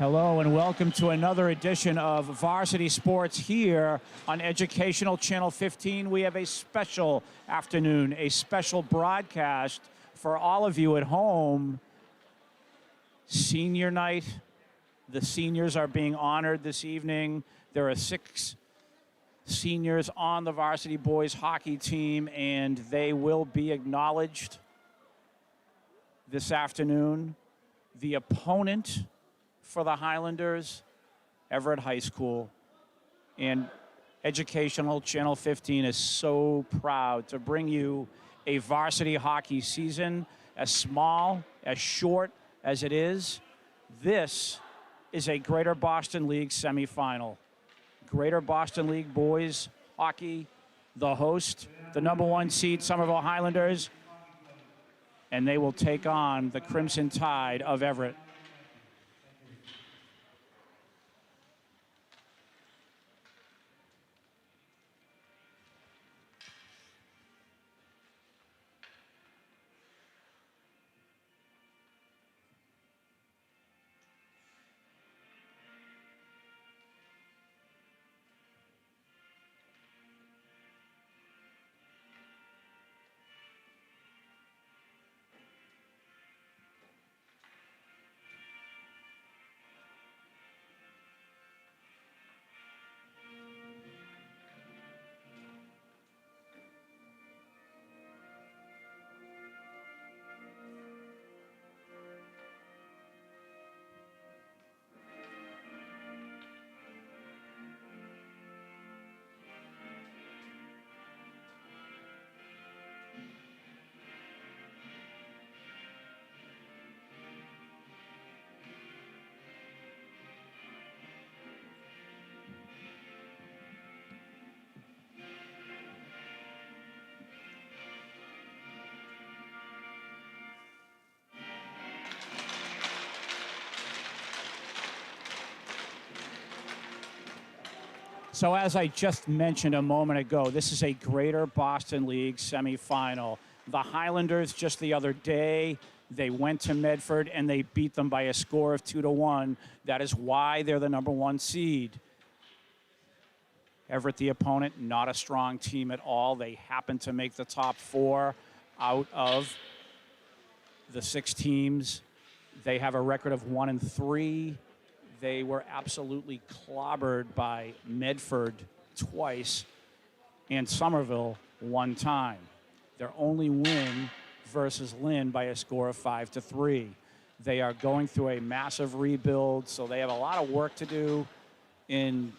Hello and welcome to another edition of Varsity Sports here on Educational Channel 15. We have a special afternoon, a special broadcast for all of you at home. Senior night. The seniors are being honored this evening. There are 6 seniors on the varsity boys hockey team, and they will be acknowledged this afternoon. The opponent for the Highlanders, Everett High School, and Educational Channel 15 is so proud to bring you a varsity hockey season as small, as short as it is. This is a Greater Boston League semifinal. Greater Boston League boys hockey, the host, the #1 seed Somerville Highlanders, and they will take on the Crimson Tide of Everett. So as I just mentioned a moment ago, this is a Greater Boston League semifinal. The Highlanders just the other day, they went to Medford and they beat them by a score of 2-1. That is why they're the #1 seed. Everett, the opponent, not a strong team at all. They happen to make the top 4 out of the 6 teams. They have a record of 1-3. They were absolutely clobbered by Medford twice and Somerville 1 time. Their only win versus Lynn by a score of 5-3. They are going through a massive rebuild, so they have a lot of work to do in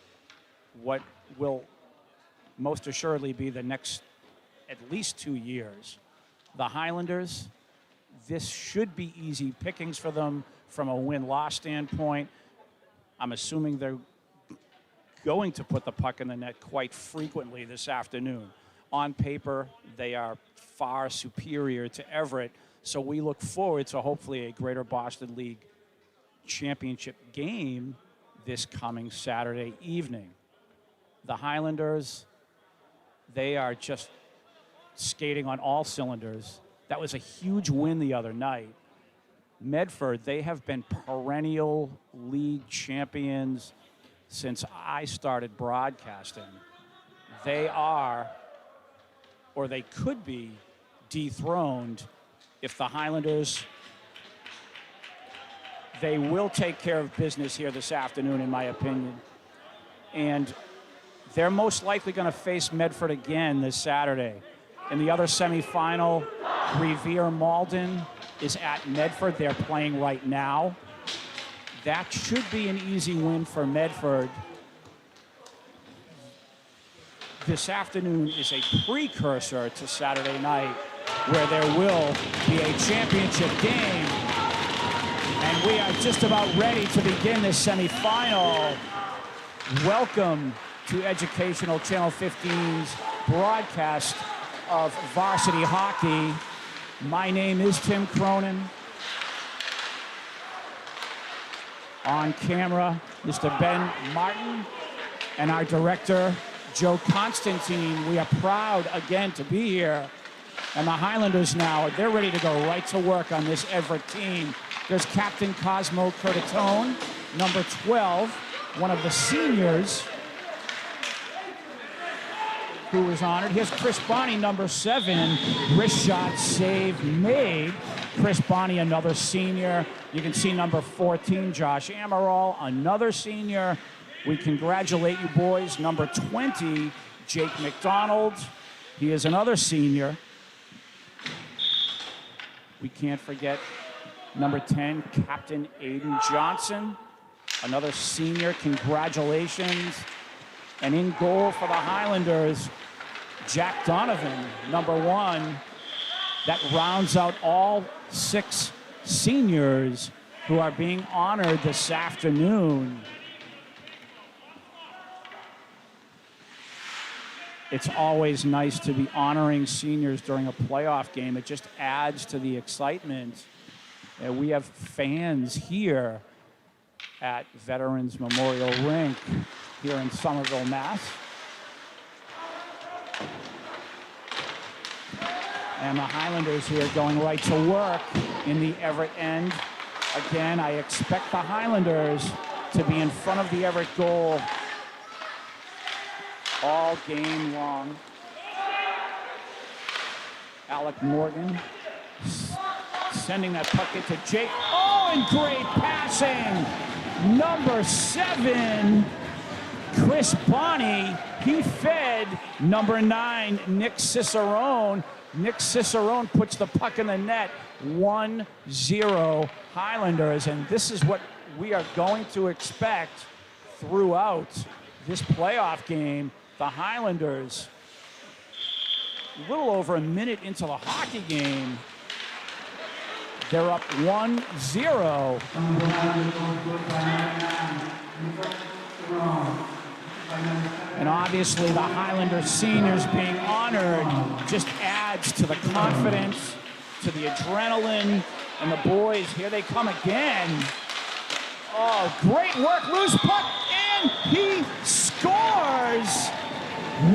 what will most assuredly be the next at least 2 years. The Highlanders, this should be easy pickings for them from a win-loss standpoint. I'm assuming they're going to put the puck in the net quite frequently this afternoon. On paper, they are far superior to Everett, so we look forward to hopefully a Greater Boston League championship game this coming Saturday evening. The Highlanders, they are just skating on all cylinders. That was a huge win the other night. Medford, they have been perennial league champions since I started broadcasting. They are, or they could be, dethroned if the Highlanders, they will take care of business here this afternoon, in my opinion. And they're most likely going to face Medford again this Saturday. In the other semifinal, Revere Malden is at Medford. They're playing right now. That should be an easy win for Medford. This afternoon is a precursor to Saturday night, where there will be a championship game. And we are just about ready to begin this semifinal. Welcome to Educational Channel 15's broadcast of varsity hockey. My name is Tim Cronin. On camera, Mr. Ben Martin, and our director, Joe Constantine. We are proud again to be here. And the Highlanders now, they're ready to go right to work on this Everett team. There's Captain Cosmo Curtatone number 12, one of the seniors who was honored. Here's Chris Bonney, number 7. Wrist shot save made. Chris Bonney, another senior. You can see number 14, Josh Amaral, another senior. We congratulate you boys. Number 20, Jake McDonald. He is another senior. We can't forget number 10, Captain Aiden Johnson, another senior. Congratulations. And in goal for the Highlanders, Jack Donovan, number 1. That rounds out all 6 seniors who are being honored this afternoon. It's always nice to be honoring seniors during a playoff game. It just adds to the excitement. We have fans here at Veterans Memorial Rink here in Somerville, Mass. And the Highlanders here going right to work in the Everett end. Again, I expect the Highlanders to be in front of the Everett goal all game long. Alec Morgan sending that puck into Jake. Oh, and great passing. Number 7, Chris Bonney. He fed number 9, Nick Cicerone. Nick Cicerone puts the puck in the net. 1-0 Highlanders. And this is what we are going to expect throughout this playoff game. The Highlanders, a little over a minute into the hockey game, they're up 1-0. And obviously the Highlander seniors being honored just adds to the confidence, to the adrenaline, and the boys, here they come again. Oh, great work, loose puck, and he scores!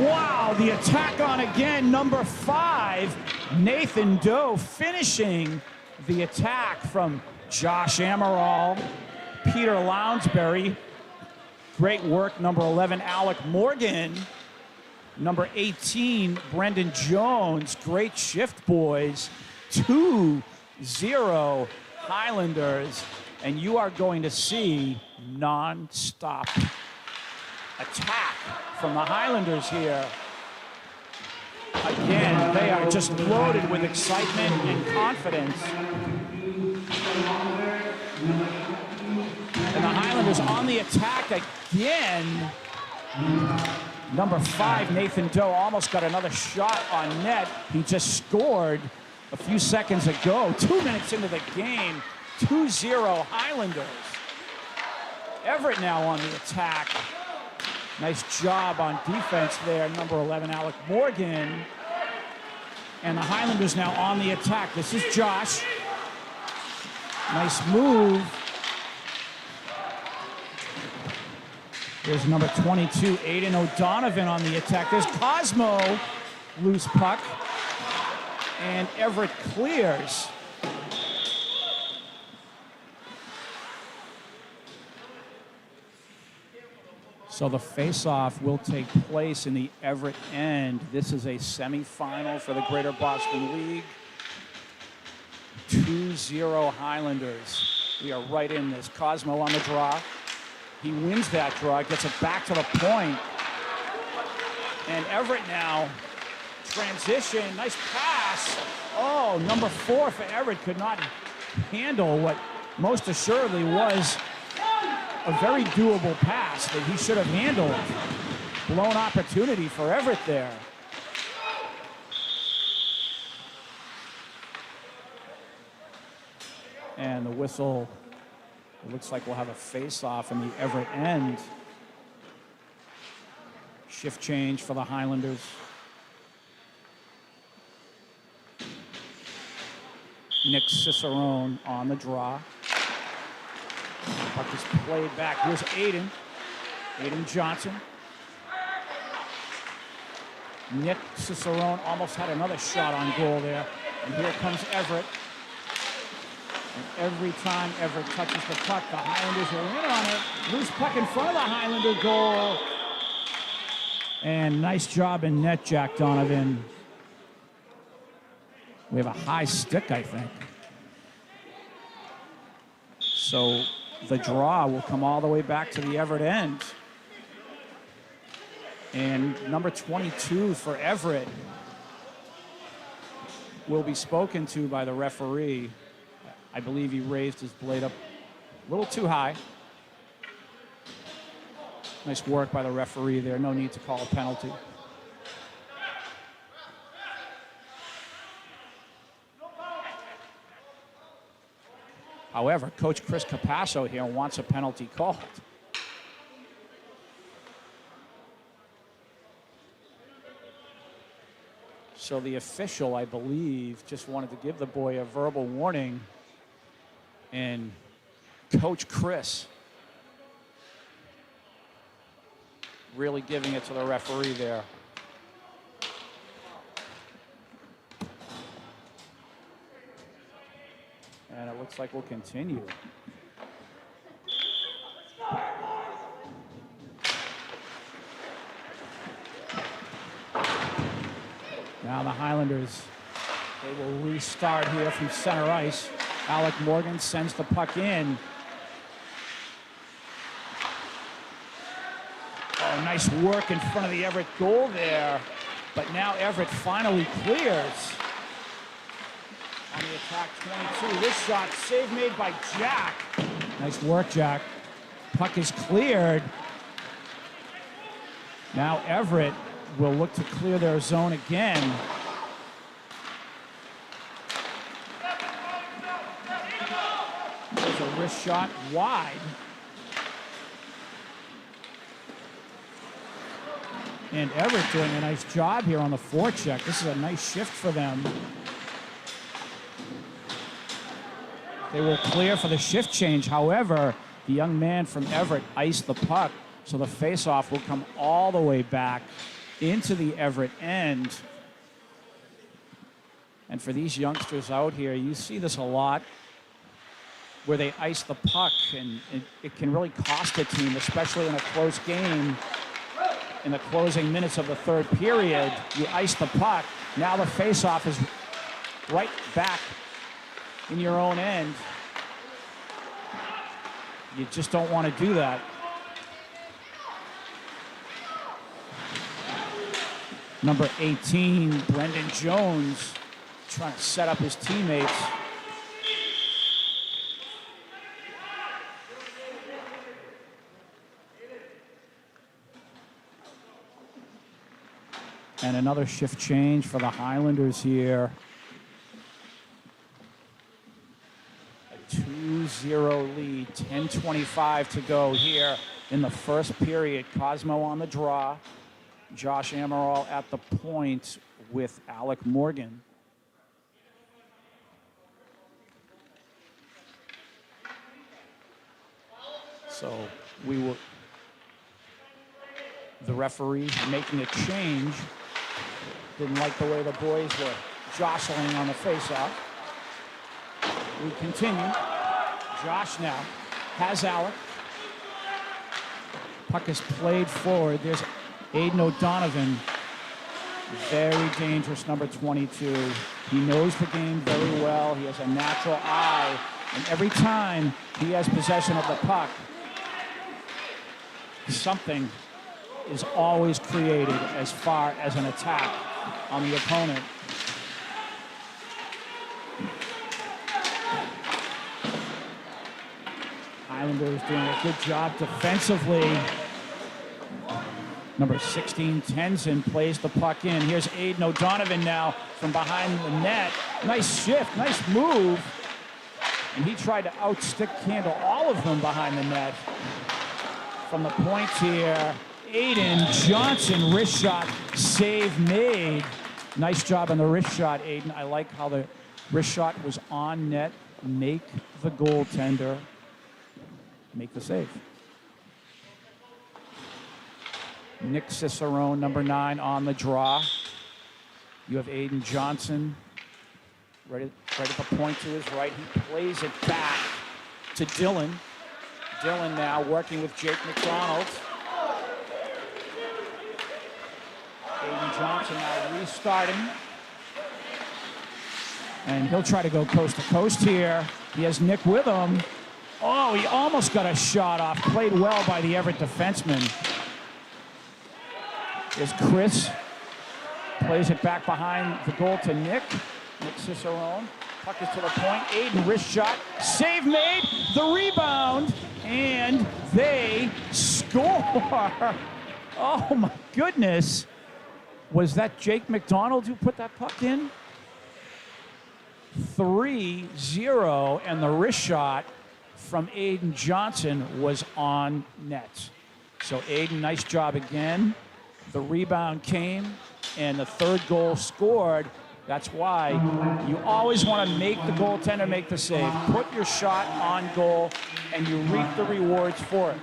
Wow, the attack on again, number 5, Nathan Doe finishing the attack from Josh Amaral, Peter Lounsbury. Great work, number 11, Alec Morgan. Number 18, Brendan Jones. Great shift, boys. 2-0 Highlanders. And you are going to see non-stop attack from the Highlanders here. Again, they are just loaded with excitement and confidence. And the Highlanders on the attack again. Number 5, Nathan Doe, almost got another shot on net. He just scored a few seconds ago. 2 minutes into the game, 2-0 Highlanders. Everett now on the attack. Nice job on defense there, number 11, Alec Morgan. And the Highlanders now on the attack. This is Josh. Nice move. There's number 22, Aiden O'Donovan on the attack. There's Cosmo, loose puck. And Everett clears. So the face-off will take place in the Everett end. This is a semifinal for the Greater Boston League. 2-0 Highlanders. We are right in this. Cosmo on the draw. He wins that draw, gets it back to the point. And Everett now, transition, nice pass. Oh, number 4 for Everett could not handle what most assuredly was a very doable pass that he should have handled. Blown opportunity for Everett there. And the whistle, it looks like we'll have a face-off in the Everett end. Shift change for the Highlanders. Nick Cicerone on the draw. Puck is played back. Here's Aiden. Aiden Johnson. Nick Cicerone almost had another shot on goal there. And here comes Everett. And every time Everett touches the puck, the Highlanders will in on it. Loose puck in front of the Highlander goal. And nice job in net, Jack Donovan. We have a high stick, I think. So the draw will come all the way back to the Everett end. And number 22 for Everett will be spoken to by the referee. I believe he raised his blade up a little too high. Nice work by the referee there. No need to call a penalty. However, Coach Chris Capasso here wants a penalty called. So the official, I believe, just wanted to give the boy a verbal warning. And Coach Chris really giving it to the referee there. And it looks like we'll continue. Now the Highlanders, they will restart here from center ice. Alec Morgan sends the puck in. Oh, nice work in front of the Everett goal there. But now Everett finally clears. On the attack, 22. This shot, save made by Jack. Nice work, Jack. Puck is cleared. Now Everett will look to clear their zone again. There's a wrist shot wide. And Everett doing a nice job here on the forecheck. This is a nice shift for them. They will clear for the shift change. However, the young man from Everett iced the puck, so the faceoff will come all the way back into the Everett end. And for these youngsters out here, you see this a lot, where they ice the puck, and it can really cost a team, especially in a close game. In the closing minutes of the third period, you ice the puck. Now the faceoff is right back in your own end. You just don't want to do that. Number 18, Brendan Jones, trying to set up his teammates. And another shift change for the Highlanders here. A 2-0 lead, 10:25 to go here in the first period. Cosmo on the draw. Josh Amaral at the point with Alec Morgan. So the referee making a change. Didn't like the way the boys were jostling on the faceoff. We continue. Josh now has Alec. Puck is played forward. There's Aiden O'Donovan. Very dangerous, number 22. He knows the game very well. He has a natural eye. And every time he has possession of the puck, something is always created as far as an attack on the opponent. Islanders doing a good job defensively. Number 16, Tenzin, plays the puck in. Here's Aiden O'Donovan now from behind the net. Nice shift, nice move. And he tried to outstick handle all of them behind the net. From the point here, Aiden Johnson, wrist shot, save made. Nice job on the wrist shot, Aiden. I like how the wrist shot was on net. Make the goaltender make the save. Nick Cicerone, number 9, on the draw. You have Aiden Johnson ready Right at the point to his right. He plays it back to Dylan. Dylan now working with Jake McDonald. Aiden Johnson now restarting. And he'll try to go coast to coast here. He has Nick with him. Oh, he almost got a shot off. Played well by the Everett defenseman. Here's Chris. Plays it back behind the goal to Nick. Nick Cicerone. Puck is to the point. Aiden, wrist shot. Save made. The rebound. And they score. Oh, my goodness. Was that Jake McDonald who put that puck in? 3-0, and the wrist shot from Aiden Johnson was on net. So Aiden, nice job again. The rebound came, and the third goal scored. That's why you always want to make the goaltender make the save. Put your shot on goal, and you reap the rewards for it.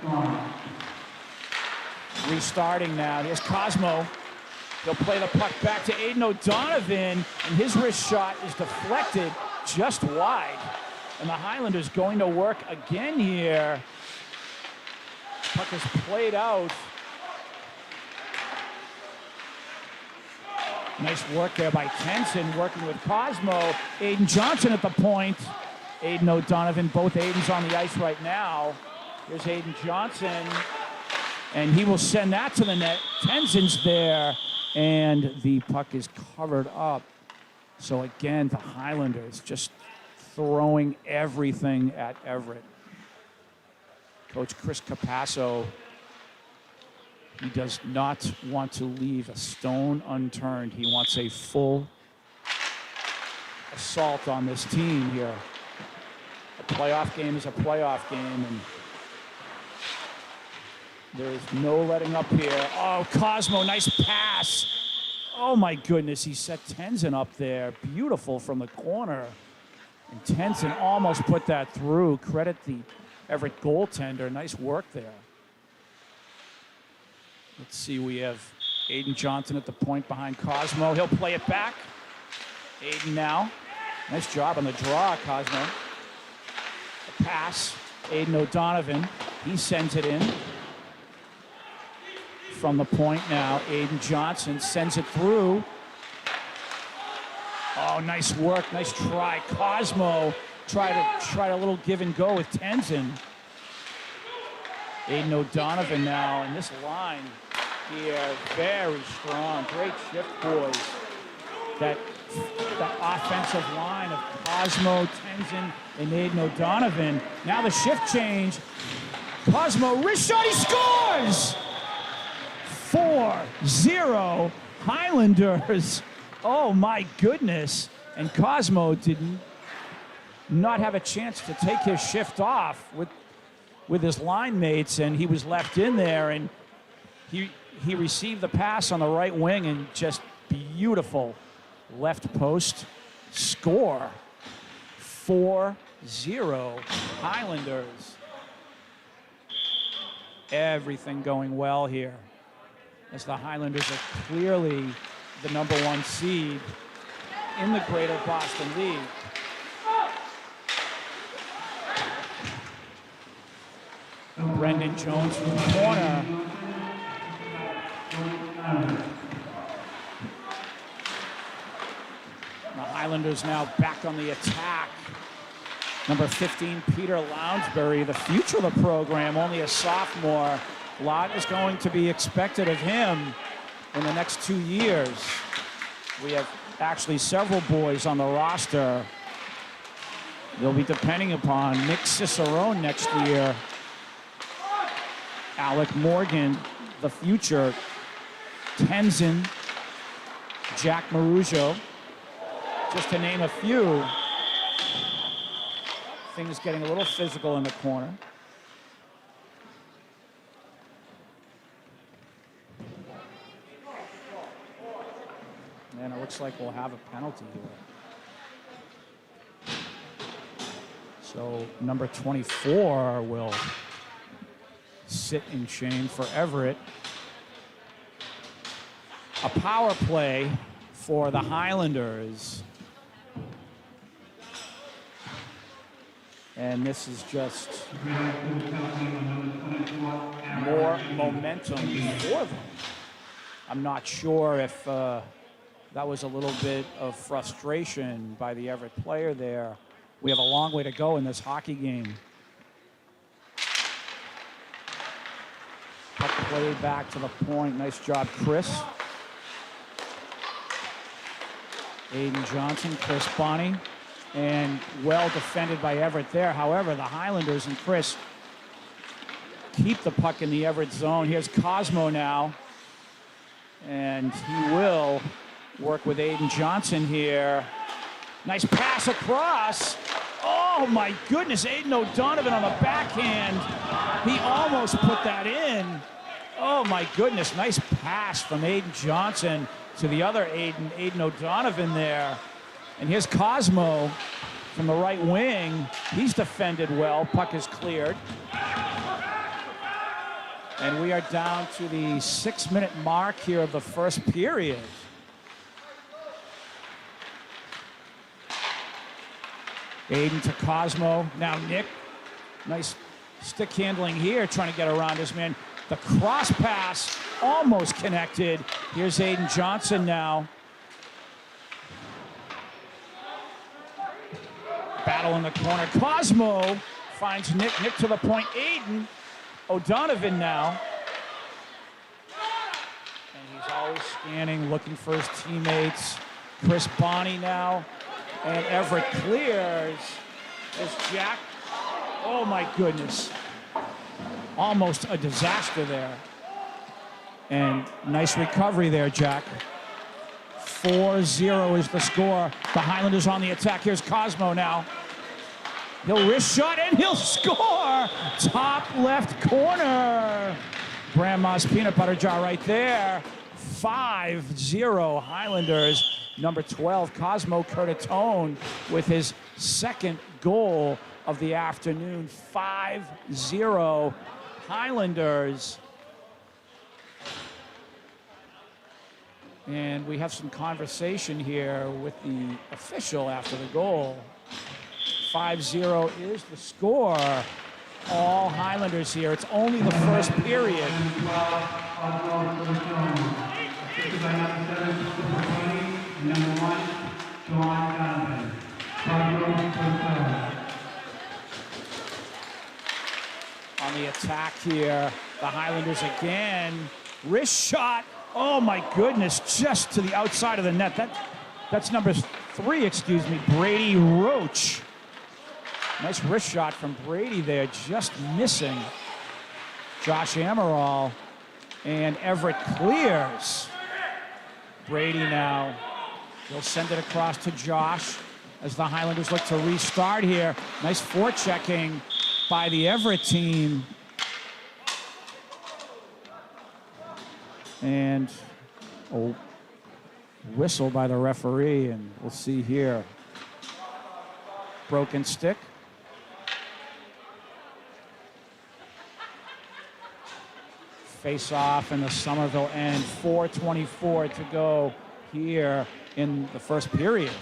Restarting now. Here's Cosmo. He'll play the puck back to Aiden O'Donovan, and his wrist shot is deflected just wide. And the Highlanders going to work again here. Puck is played out. Nice work there by Tenson, working with Cosmo. Aiden Johnson at the point. Aiden O'Donovan, both Aidens on the ice right now. Here's Aiden Johnson, and he will send that to the net. Tenson's there. And the puck is covered up. So again, the Highlanders just throwing everything at Everett. Coach Chris Capasso, he does not want to leave a stone unturned. He wants a full assault on this team here. A playoff game is a playoff game, and there is no letting up here. Oh, Cosmo, nice pass. Oh, my goodness, he set Tenzin up there. Beautiful from the corner. And Tenzin almost put that through. Credit the Everett goaltender. Nice work there. Let's see, we have Aiden Johnson at the point behind Cosmo. He'll play it back. Aiden now. Nice job on the draw, Cosmo. A pass. Aiden O'Donovan. He sends it in. From the point now, Aiden Johnson sends it through. Oh, nice work, nice try. Cosmo tried a little give and go with Tenzin. Aiden O'Donovan now, and this line here, very strong. Great shift, boys. That offensive line of Cosmo, Tenzin, and Aiden O'Donovan. Now the shift change. Cosmo, wrist shot, he scores! 4-0 Highlanders. Oh my goodness. And Cosmo did not have a chance to take his shift off with his line mates, and he was left in there, and he received the pass on the right wing, and just beautiful left post score. 4-0 Highlanders. Everything going well here, as the Highlanders are clearly the #1 seed in the Greater Boston League. Brendan Jones from the corner. The Highlanders now back on the attack. Number 15, Peter Lounsbury, the future of the program, only a sophomore. A lot is going to be expected of him in the next 2 years. We have actually several boys on the roster they'll be depending upon. Nick Cicerone next year. Alec Morgan, the future. Tenzin, Jack Marujo, just to name a few. Things getting a little physical in the corner. And it looks like we'll have a penalty here. So number 24 will sit in shame for Everett. A power play for the Highlanders. And this is just more momentum for them. I'm not sure if that was a little bit of frustration by the Everett player there. We have a long way to go in this hockey game. Puck played back to the point. Nice job, Chris. Aiden Johnson, Chris Bonney, and well defended by Everett there. However, the Highlanders and Chris keep the puck in the Everett zone. Here's Cosmo now, and he will work with Aiden Johnson here. Nice pass across. Oh my goodness, Aiden O'Donovan on the backhand. He almost put that in. Oh my goodness, nice pass from Aiden Johnson to the other Aiden O'Donovan there. And here's Cosmo from the right wing. He's defended well, puck is cleared. And we are down to the 6-minute mark here of the first period. Aiden to Cosmo, now Nick. Nice stick handling here, trying to get around his man. The cross pass almost connected. Here's Aiden Johnson now. Battle in the corner. Cosmo finds Nick. Nick to the point. Aiden O'Donovan now. And he's always scanning, looking for his teammates. Chris Bonney now. And Everett clears. There's Jack. Oh my goodness. Almost a disaster there. And nice recovery there, Jack. 4-0 is the score. The Highlanders on the attack. Here's Cosmo now. He'll wrist shot and he'll score! Top left corner. Grandma's peanut butter jar right there. 5-0 Highlanders. Number 12, Cosmo Curtatone with his second goal of the afternoon. 5-0 Highlanders. And we have some conversation here with the official after the goal. 5-0 is the score. All Highlanders here. It's only the first period. On the attack here, the Highlanders again. Wrist shot. Oh my goodness, just to the outside of the net. That's number 3, excuse me, Brady Roach. Nice wrist shot from Brady there, just missing. Josh Amaral, and Everett clears. Brady now, he'll send it across to Josh as the Highlanders look to restart here. Nice forechecking by the Everett team. And a whistle by the referee, and we'll see here. Broken stick. Face off in the Somerville end. 4:24 to go here in the first period.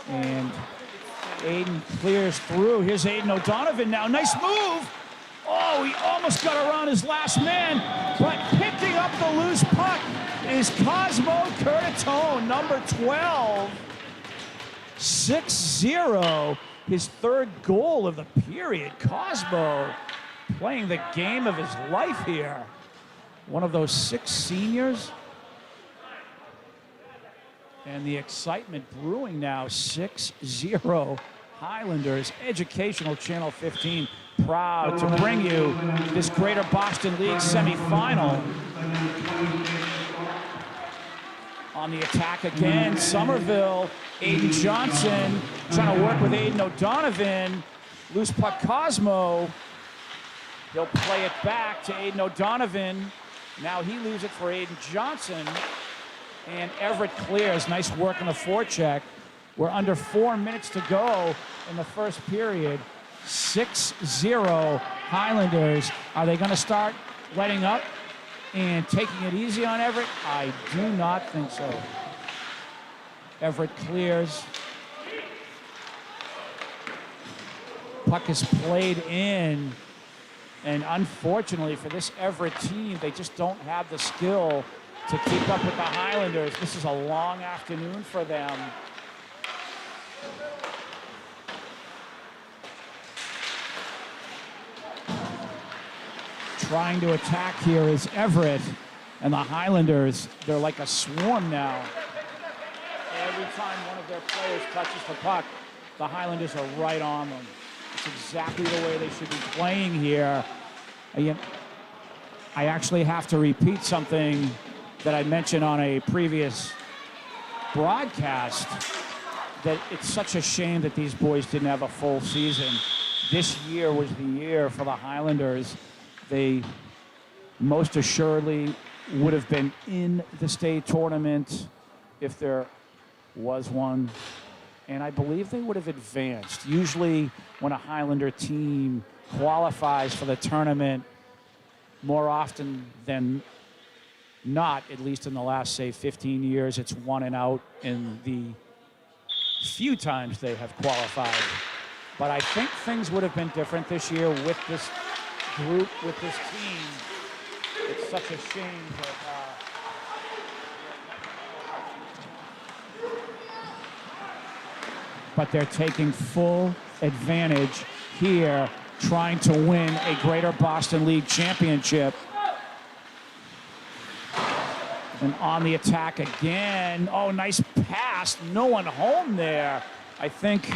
And Aiden clears through. Here's Aiden O'Donovan now. Nice move. Oh, he almost got around his last man, but picking up the loose puck is Cosmo Curtatone, number 12. 6-0, his third goal of the period. Cosmo playing the game of his life here. One of those 6 seniors. And the excitement brewing now. 6-0 Highlanders. Educational Channel 15 proud to bring you this Greater Boston League semifinal. On the attack again, Somerville. Aiden Johnson trying to work with Aiden O'Donovan. Loose puck Cosmo. He'll play it back to Aiden O'Donovan. Now he leaves it for Aiden Johnson. And Everett clears. Nice work on the forecheck. We're under 4 minutes to go in the first period. 6-0 Highlanders. Are they going to start letting up and taking it easy on Everett? I do not think so. Everett clears. Puck is played in. And unfortunately for this Everett team, they just don't have the skill to keep up with the Highlanders. This is a long afternoon for them. Trying to attack here is Everett, and the Highlanders, they're like a swarm now. Every time one of their players touches the puck, the Highlanders are right on them. It's exactly the way they should be playing here. I actually have to repeat something that I mentioned on a previous broadcast, that it's such a shame that these boys didn't have a full season. This year was the year for the Highlanders. They most assuredly would have been in the state tournament if there was one. And I believe they would have advanced. Usually when a Highlander team qualifies for the tournament, more often than not, at least in the last, say, 15 years, it's won and out in the few times they have qualified. But I think things would have been different this year with this group, with this team. It's such a shame that but they're taking full advantage here, trying to win a Greater Boston League championship. And on the attack again. Oh, nice pass. No one home there. I think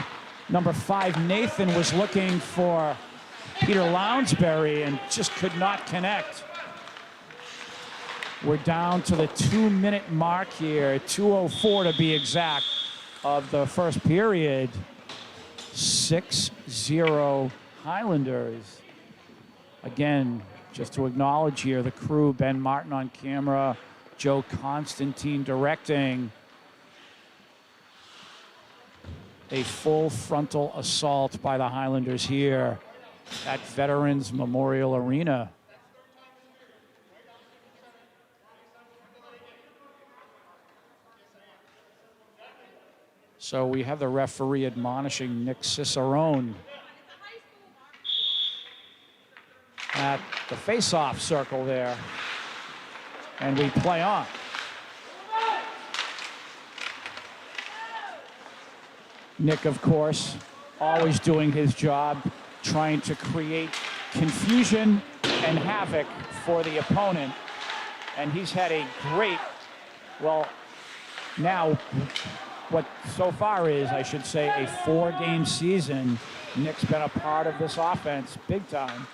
number 5, Nathan, was looking for Peter Lounsbury and just could not connect. We're down to the 2-minute mark here, 2:04 to be exact, of the first period. 6-0 Highlanders. Again, just to acknowledge here, the crew, Ben Martin on camera, Joe Constantine directing. A full frontal assault by the Highlanders here at Veterans Memorial Arena. So we have the referee admonishing Nick Cicerone at the face-off circle there. And we play on. Nick, of course, always doing his job, trying to create confusion and havoc for the opponent. And he's had a great, well, now what so far is, I should say, a 4-game season. Nick's been a part of this offense big time.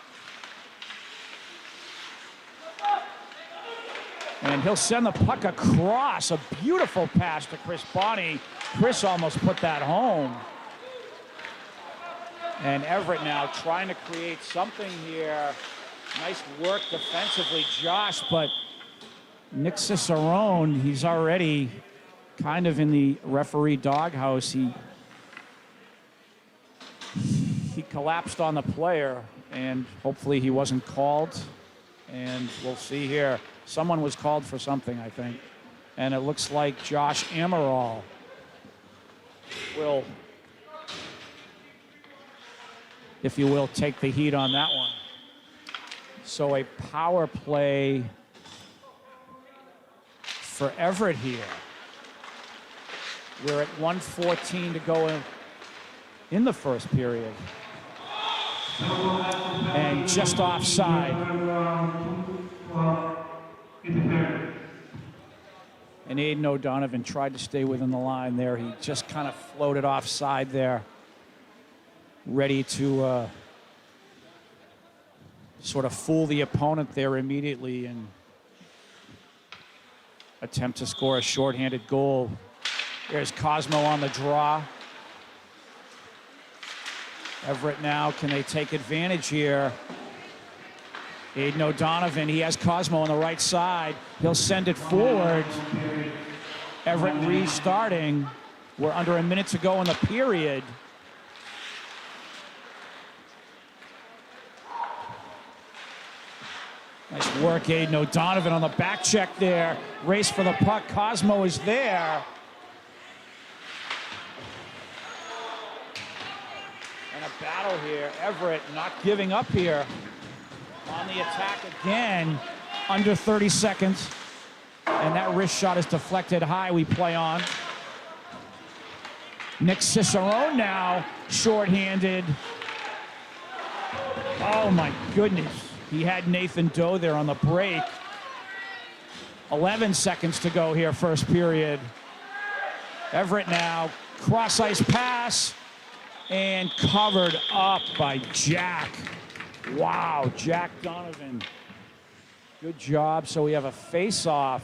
And he'll send the puck across. A beautiful pass to Chris Bonney. Chris almost put that home. And Everett now trying to create something here. Nice work defensively, Josh, but Nick Cicerone, he's already kind of in the referee doghouse. He collapsed on the player, and hopefully he wasn't called. And we'll see here. Someone was called for something, I think. And it looks like Josh Amaral will, if you will, take the heat on that one. So a power play for Everett here. We're at 1:14 to go in the first period. And just offside. And Aiden O'Donovan tried to stay within the line there. He just kind of floated offside there, ready to sort of fool the opponent there immediately and attempt to score a shorthanded goal. There's Cosmo on the draw. Everett now, can they take advantage here? Aiden O'Donovan, he has Cosmo on the right side. He'll send it forward. Everett restarting. We're under a minute to go in the period. Nice work, Aiden O'Donovan on the back check there. Race for the puck. Cosmo is there. And a battle here. Everett not giving up here on the attack again. Under 30 seconds. And that wrist shot is deflected high. We play on. Nick Cicerone now shorthanded. Oh my goodness. He had Nathan Doe there on the break. 11 seconds to go here, first period. Everett now, cross ice pass, and covered up by Jack. Wow, Jack Donovan. Good job. So we have a face-off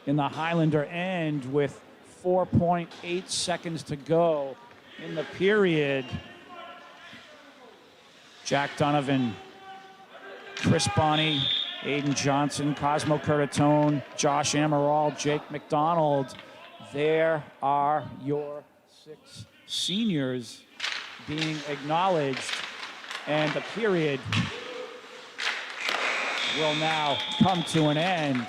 in the Highlander end with 4.8 seconds to go in the period. Jack Donovan, Chris Bonney, Aiden Johnson, Cosmo Curtatone, Josh Amaral, Jake McDonald. There are your 6 seniors being acknowledged. And the period will now come to an end.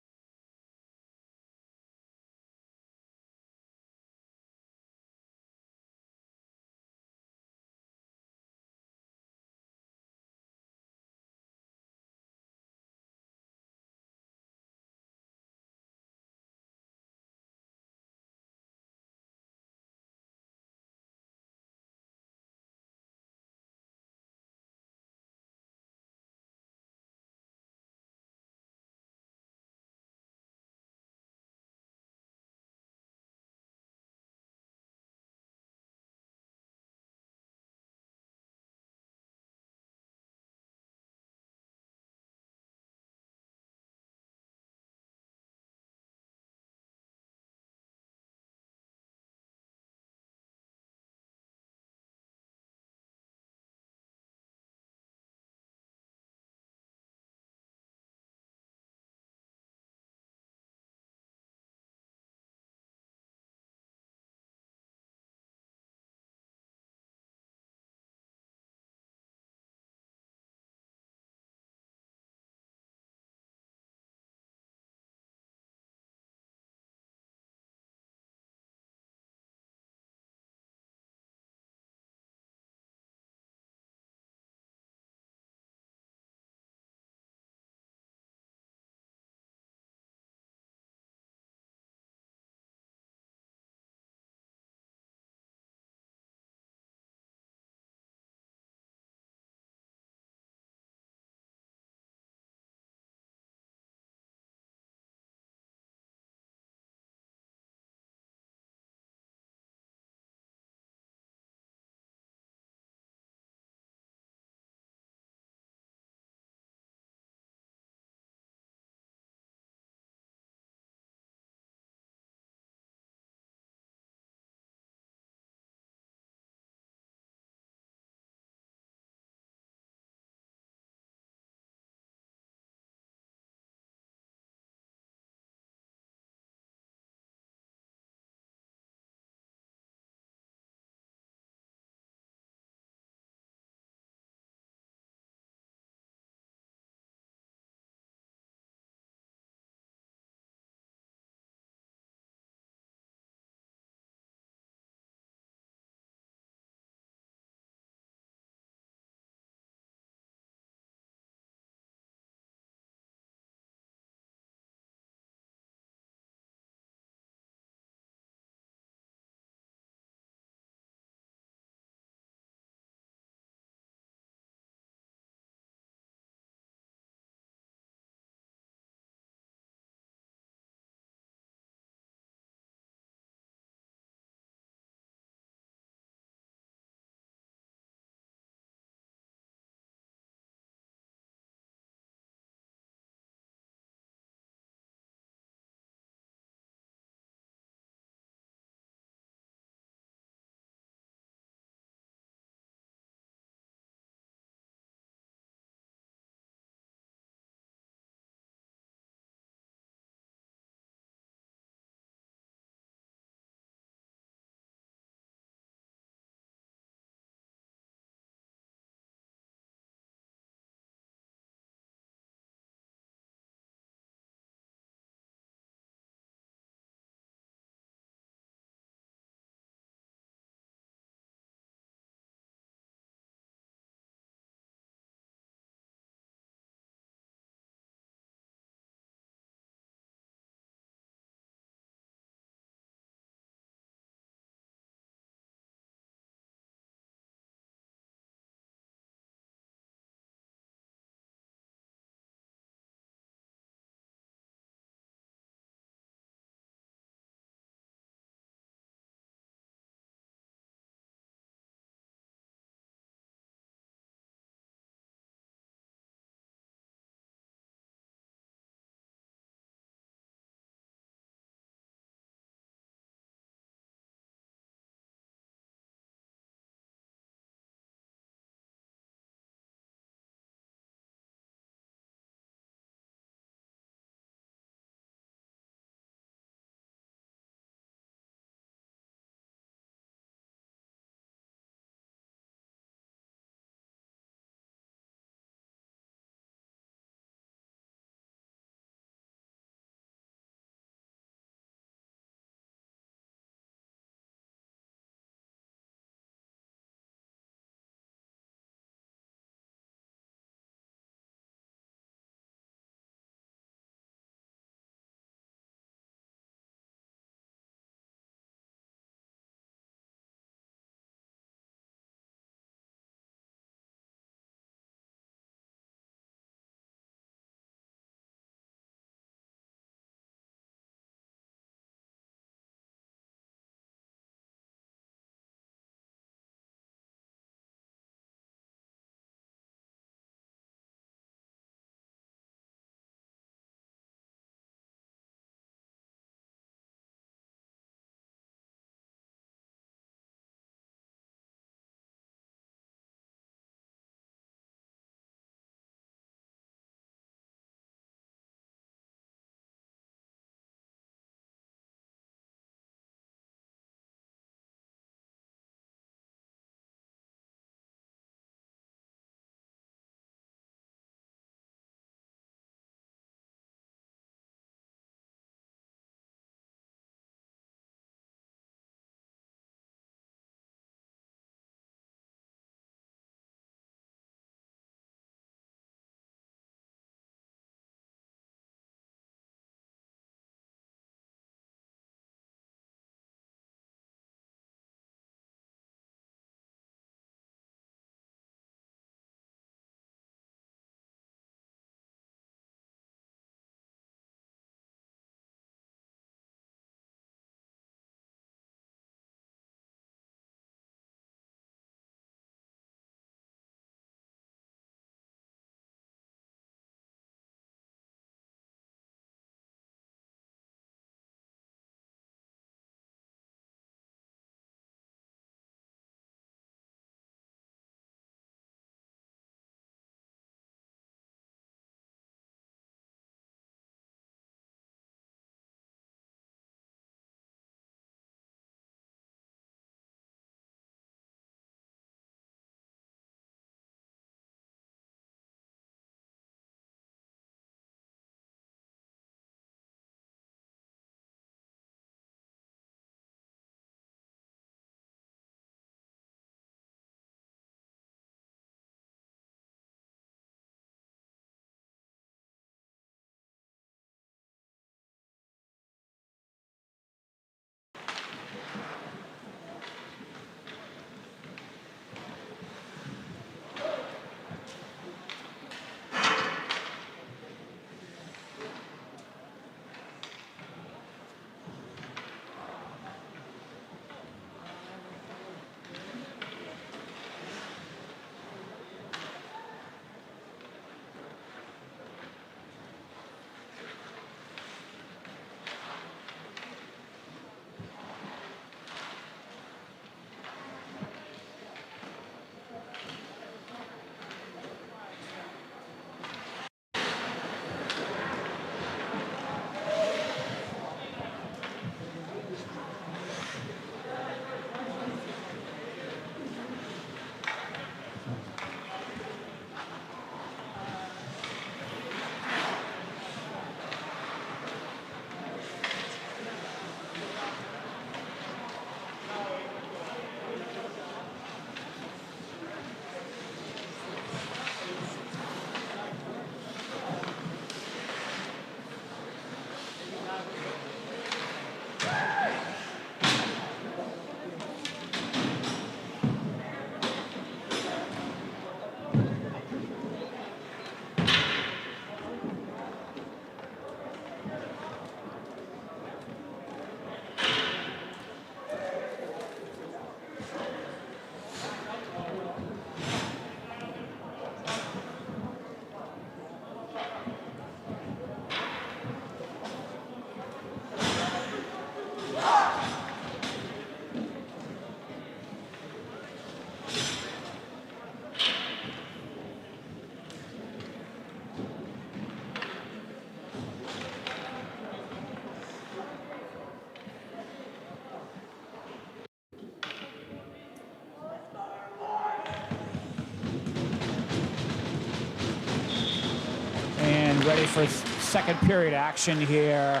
Ready for second period action here.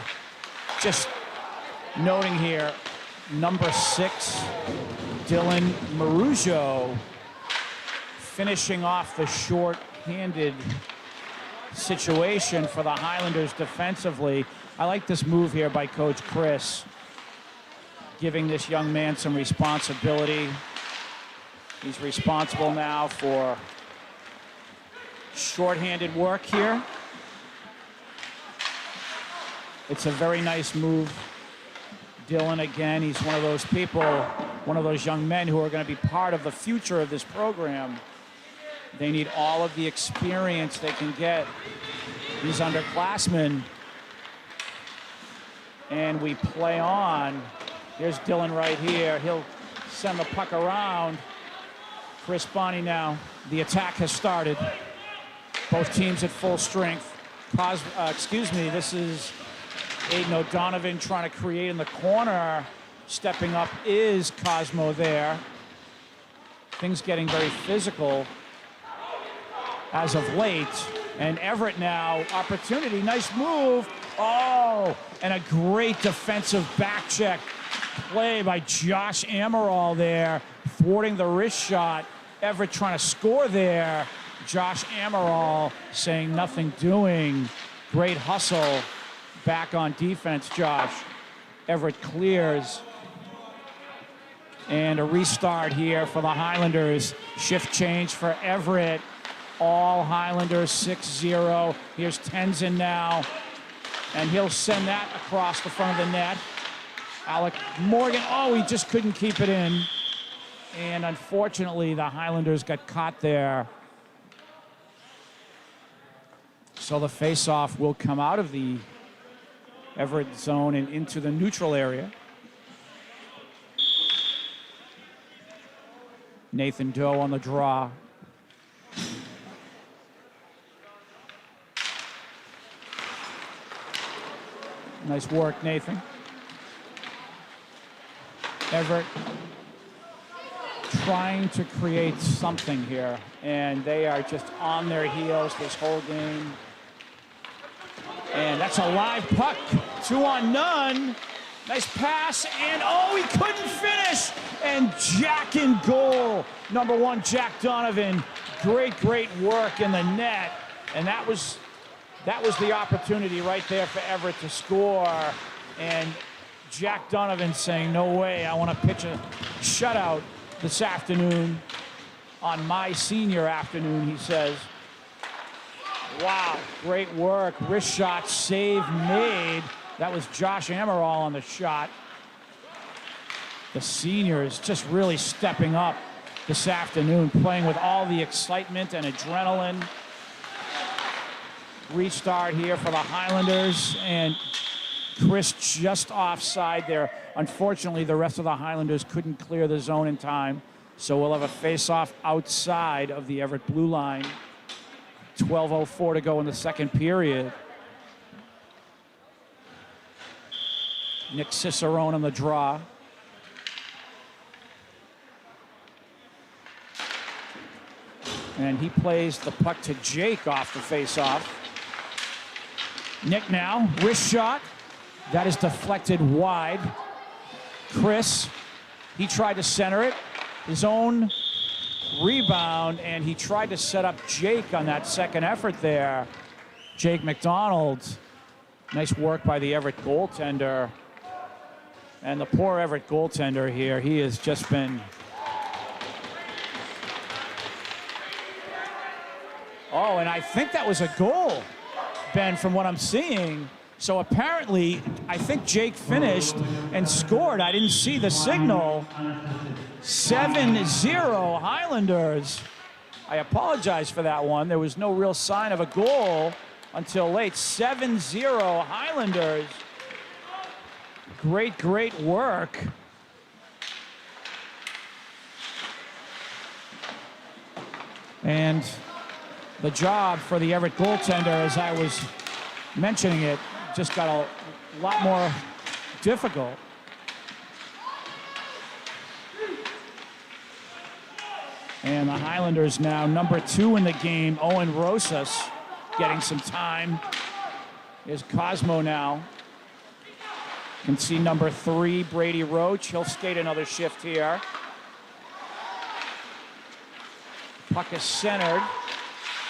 Just noting here, number 6, Dylan Marujo, finishing off the short-handed situation for the Highlanders defensively. I like this move here by Coach Chris, giving this young man some responsibility. He's responsible now for short-handed work here. It's a very nice move. Dylan, again, he's one of those people, one of those young men who are going to be part of the future of this program. They need all of the experience they can get. These underclassmen. And we play on. Here's Dylan right here. He'll send the puck around. Chris Bonney now. The attack has started. Both teams at full strength. This is Aiden O'Donovan trying to create in the corner. Stepping up is Cosmo there. Things getting very physical as of late. And Everett now, opportunity, nice move. Oh, and a great defensive back check play by Josh Amaral there, thwarting the wrist shot. Everett trying to score there. Josh Amaral saying nothing doing. Great hustle back on defense, Josh. Everett clears. And a restart here for the Highlanders. Shift change for Everett. All Highlanders 6-0. Here's Tenzin now. And he'll send that across the front of the net. Alec Morgan, oh, he just couldn't keep it in. And unfortunately, the Highlanders got caught there. So the face-off will come out of the Everett zone and into the neutral area. Nathan Doe on the draw. Nice work, Nathan. Everett trying to create something here, and they are just on their heels this whole game. And that's a live puck. 2-on-none. Nice pass, and oh, he couldn't finish. And Jack in goal. Number 1, Jack Donovan. Great work in the net. And that was the opportunity right there for Everett to score. And Jack Donovan saying, no way, I want to pitch a shutout this afternoon on my senior afternoon, he says. Wow, great work. Wrist shot, save made. That was Josh Amaral on the shot. The seniors just really stepping up this afternoon, playing with all the excitement and adrenaline. Restart here for the Highlanders, and Chris just offside there. Unfortunately, the rest of the Highlanders couldn't clear the zone in time, so we'll have a face-off outside of the Everett blue line. 12:04 to go in the second period. Nick Cicerone on the draw. And he plays the puck to Jake off the face-off. Nick now, wrist shot. That is deflected wide. Chris, he tried to center it. His own rebound, and he tried to set up Jake on that second effort there. Jake McDonald. Nice work by the Everett goaltender. And the poor Everett goaltender here, he has just been... Oh, and I think that was a goal, Ben, from what I'm seeing. So apparently, I think Jake finished and scored. I didn't see the signal. 7-0 Highlanders. I apologize for that one. There was no real sign of a goal until late. 7-0 Highlanders. Great work. And the job for the Everett goaltender, as I was mentioning it, just got a lot more difficult. And the Highlanders now, number 2 in the game, Owen Rosas, getting some time. Here's Cosmo now. You can see number 3, Brady Roach. He'll skate another shift here. Puck is centered.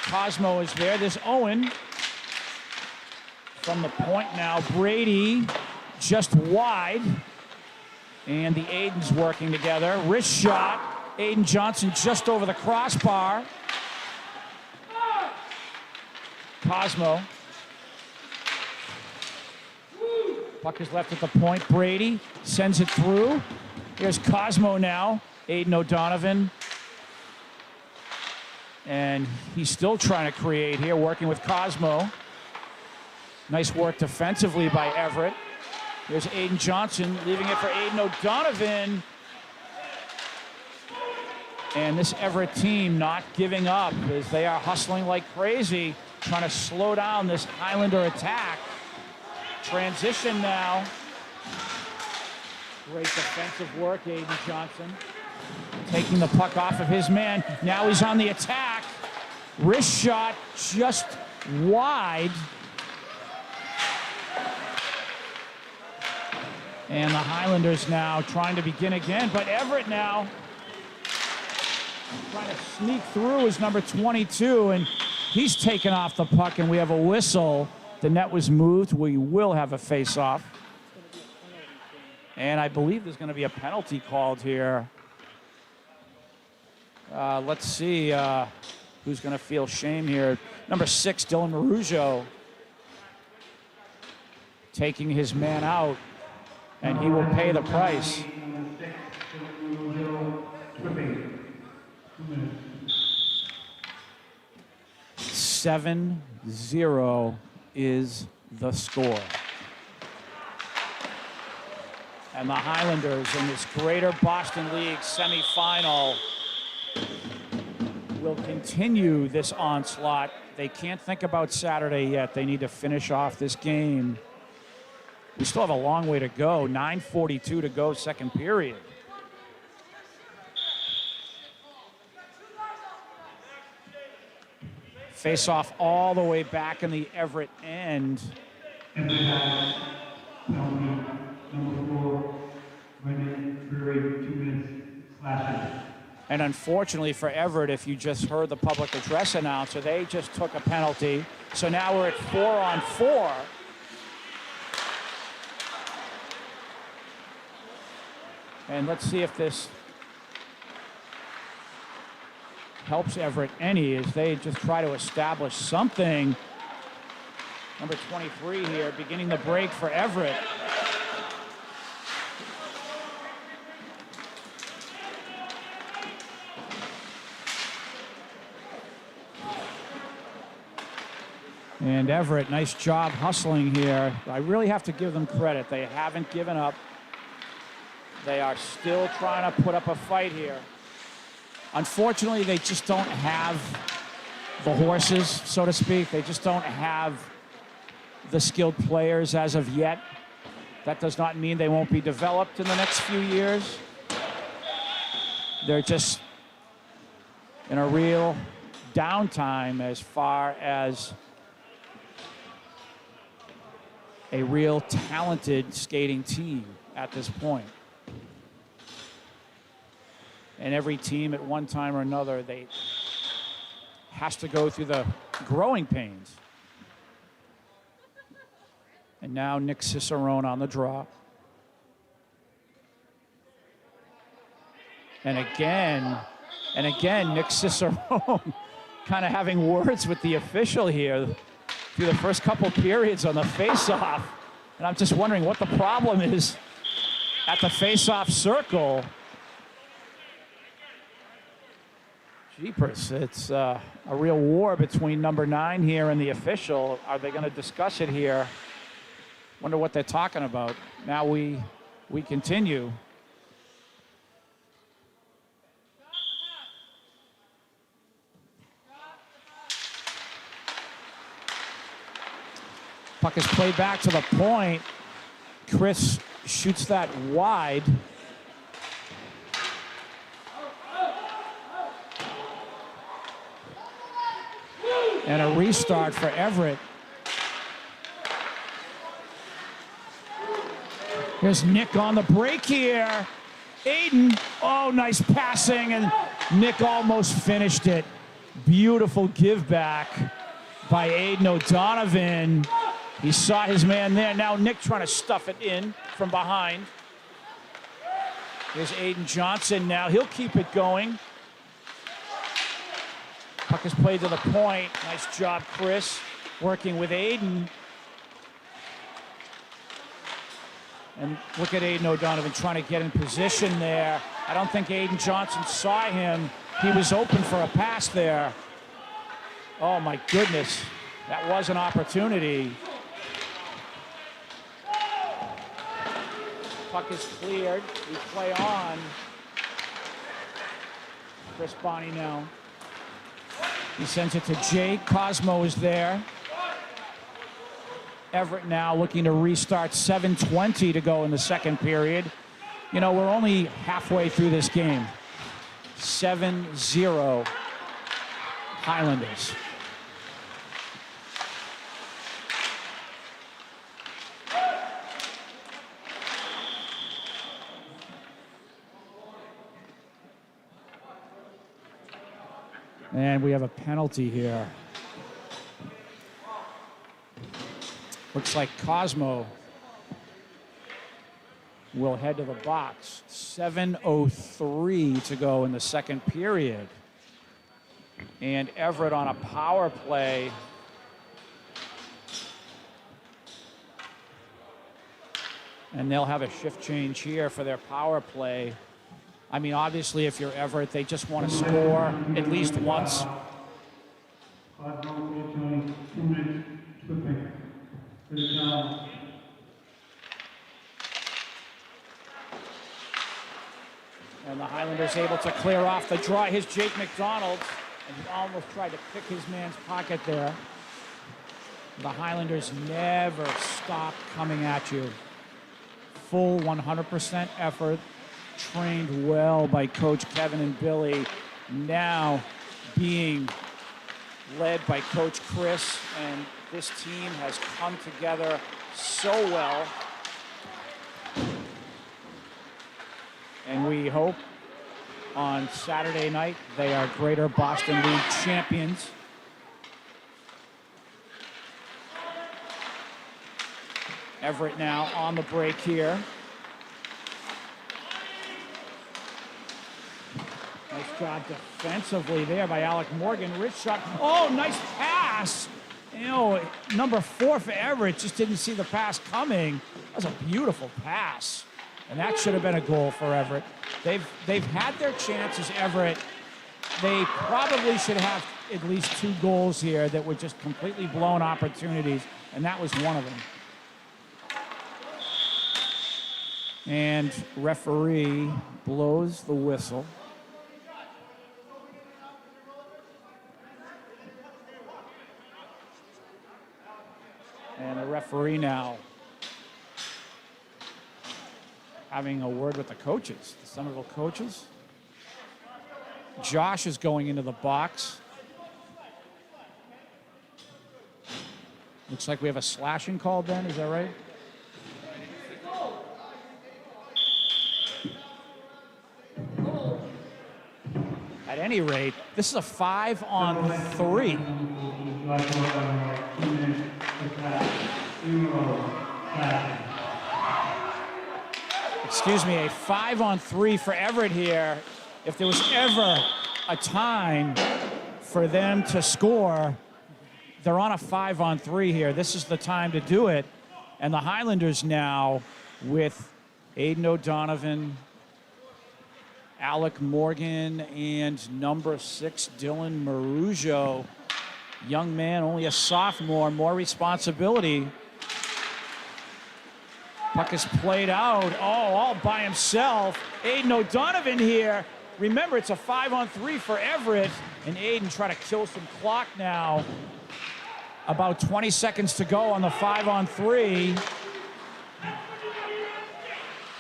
Cosmo is there. There's Owen. From the point now, Brady just wide. And the Aidens working together. Wrist shot. Aiden Johnson just over the crossbar. Cosmo. Puck is left at the point. Brady sends it through. Here's Cosmo now. Aiden O'Donovan. And he's still trying to create here, working with Cosmo. Nice work defensively by Everett. Here's Aiden Johnson, leaving it for Aiden O'Donovan. And this Everett team not giving up as they are hustling like crazy, trying to slow down this Highlander attack. Transition now. Great defensive work, Aiden Johnson. Taking the puck off of his man. Now he's on the attack. Wrist shot just wide. And the Highlanders now trying to begin again, but Everett now trying to sneak through is number 22, and he's taken off the puck, and we have a whistle. The net was moved. We will have a face-off. And I believe there's going to be a penalty called here. Let's see who's going to feel shame here. Number 6, Dylan Marujo, taking his man out, and he will pay the price. 7-0 is the score. And the Highlanders in this Greater Boston League semifinal will continue this onslaught. They can't think about Saturday yet. They need to finish off this game. We still have a long way to go. 9:42 to go, second period. Face off all the way back in the Everett end. And we have penalty number 4, Brendan Drury, 2 minutes slashing. And unfortunately for Everett, if you just heard the public address announcer, they just took a penalty. So now we're at 4-on-4. And let's see if this helps Everett any as they just try to establish something. Number 23 here, beginning the break for Everett. And Everett, nice job hustling here. I really have to give them credit. They haven't given up. They are still trying to put up a fight here. Unfortunately, they just don't have the horses, so to speak. They just don't have the skilled players as of yet. That does not mean they won't be developed in the next few years. They're just in a real downtime as far as a real talented skating team at this point. And every team at one time or another, they has to go through the growing pains. And now Nick Cicerone on the draw. And again, Nick Cicerone kind of having words with the official here through the first couple periods on the face-off. And I'm just wondering what the problem is at the face-off circle. Jeepers, it's a real war between number 9 here and the official. Are they going to discuss it here? Wonder what they're talking about. Now we continue. Puck is played back to the point. Chris shoots that wide. And a restart for Everett. Here's Nick on the break here. Aiden, oh, nice passing, and Nick almost finished it. Beautiful give back by Aiden O'Donovan. He saw his man there. Now Nick trying to stuff it in from behind. Here's Aiden Johnson now. He'll keep it going. Puck is played to the point. Nice job, Chris, working with Aiden. And look at Aiden O'Donovan trying to get in position there. I don't think Aiden Johnson saw him. He was open for a pass there. Oh my goodness, that was an opportunity. Puck is cleared, we play on. Chris Bonney now. He sends it to Jake, Cosmo is there. Everett now looking to restart, 7:20 to go in the second period. You know, we're only halfway through this game. 7-0 Highlanders. And we have a penalty here. Looks like Cosmo will head to the box. 7:03 to go in the second period. And Everett on a power play. And they'll have a shift change here for their power play. I mean, obviously, if you're Everett, they just want to score at least once. And the Highlanders able to clear off the draw. Here's Jake McDonald, and he almost tried to pick his man's pocket there. The Highlanders never stop coming at you. Full 100% effort, trained well by Coach Kevin and Billy, now being led by Coach Chris, and this team has come together so well. And we hope on Saturday night they are Greater Boston League champions. Everett now on the break here. Nice job defensively there by Alec Morgan. Rich shot. Oh, nice pass. You know, number 4 for Everett just didn't see the pass coming. That was a beautiful pass. And that should have been a goal for Everett. They've had their chances, Everett. They probably should have at least 2 goals here that were just completely blown opportunities, and that was one of them. And referee blows the whistle. And the referee now having a word with the coaches, the Somerville coaches. Josh is going into the box. Looks like we have a slashing call then, is that right? At any rate, this is a 5-on-3. Excuse me, a 5-on-3 for Everett here. If there was ever a time for them to score, they're on a 5-on-3 here. This is the time to do it. And the Highlanders now with Aiden O'Donovan, Alec Morgan, and number 6, Dylan Marujo. Young man, only a sophomore, more responsibility. Puck is played out, all by himself. Aiden O'Donovan here. Remember, it's a 5-on-3 for Everett, and Aiden trying to kill some clock now. About 20 seconds to go on the 5-on-3.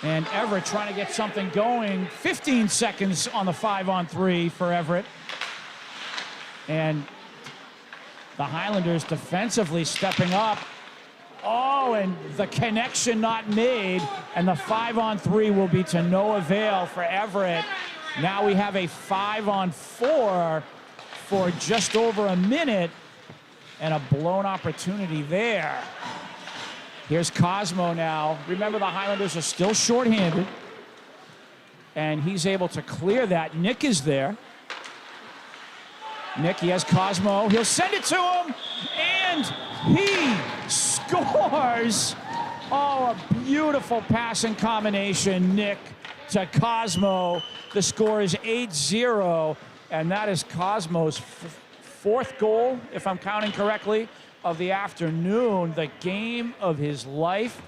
And Everett trying to get something going. 15 seconds on the 5-on-3 for Everett. And the Highlanders defensively stepping up. Oh, and the connection not made, and the 5-on-3 will be to no avail for Everett. Now we have a 5-on-4 for just over a minute, and a blown opportunity there. Here's Cosmo now. Remember, the Highlanders are still shorthanded, and he's able to clear that. Nick is there. Nick, he has Cosmo. He'll send it to him, and he scores. Oh, a beautiful passing combination, Nick to Cosmo. The score is 8-0, and that is Cosmo's fourth goal, if I'm counting correctly, of the afternoon. The game of his life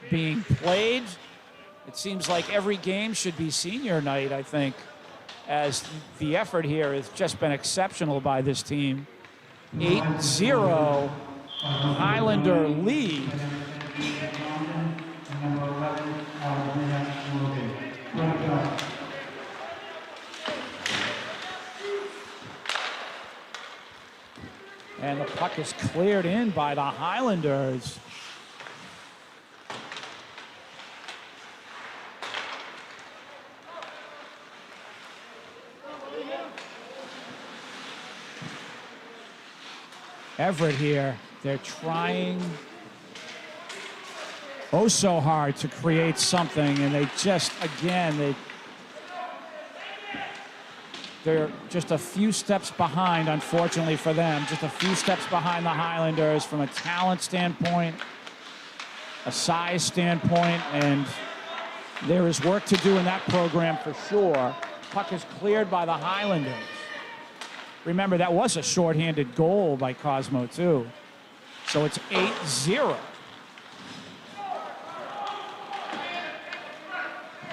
being played. It seems like every game should be senior night, I think, as the effort here has just been exceptional by this team. 8-0, Highlander lead. And the puck is cleared in by the Highlanders. Everett here, they're trying oh so hard to create something, and they just, again, they're just a few steps behind, unfortunately for them, just a few steps behind the Highlanders from a talent standpoint, a size standpoint, and there is work to do in that program for sure. Puck is cleared by the Highlanders. Remember, that was a shorthanded goal by Cosmo, too. So it's 8-0.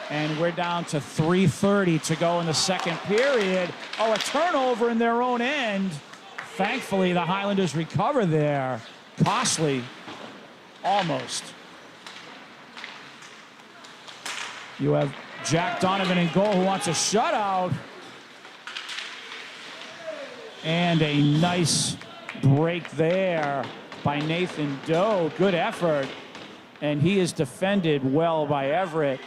And we're down to 3:30 to go in the second period. Oh, a turnover in their own end. Thankfully, the Highlanders recover there. Costly, almost. You have Jack Donovan in goal, who wants a shutout. And a nice break there by Nathan Doe. Good effort. And he is defended well by Everett.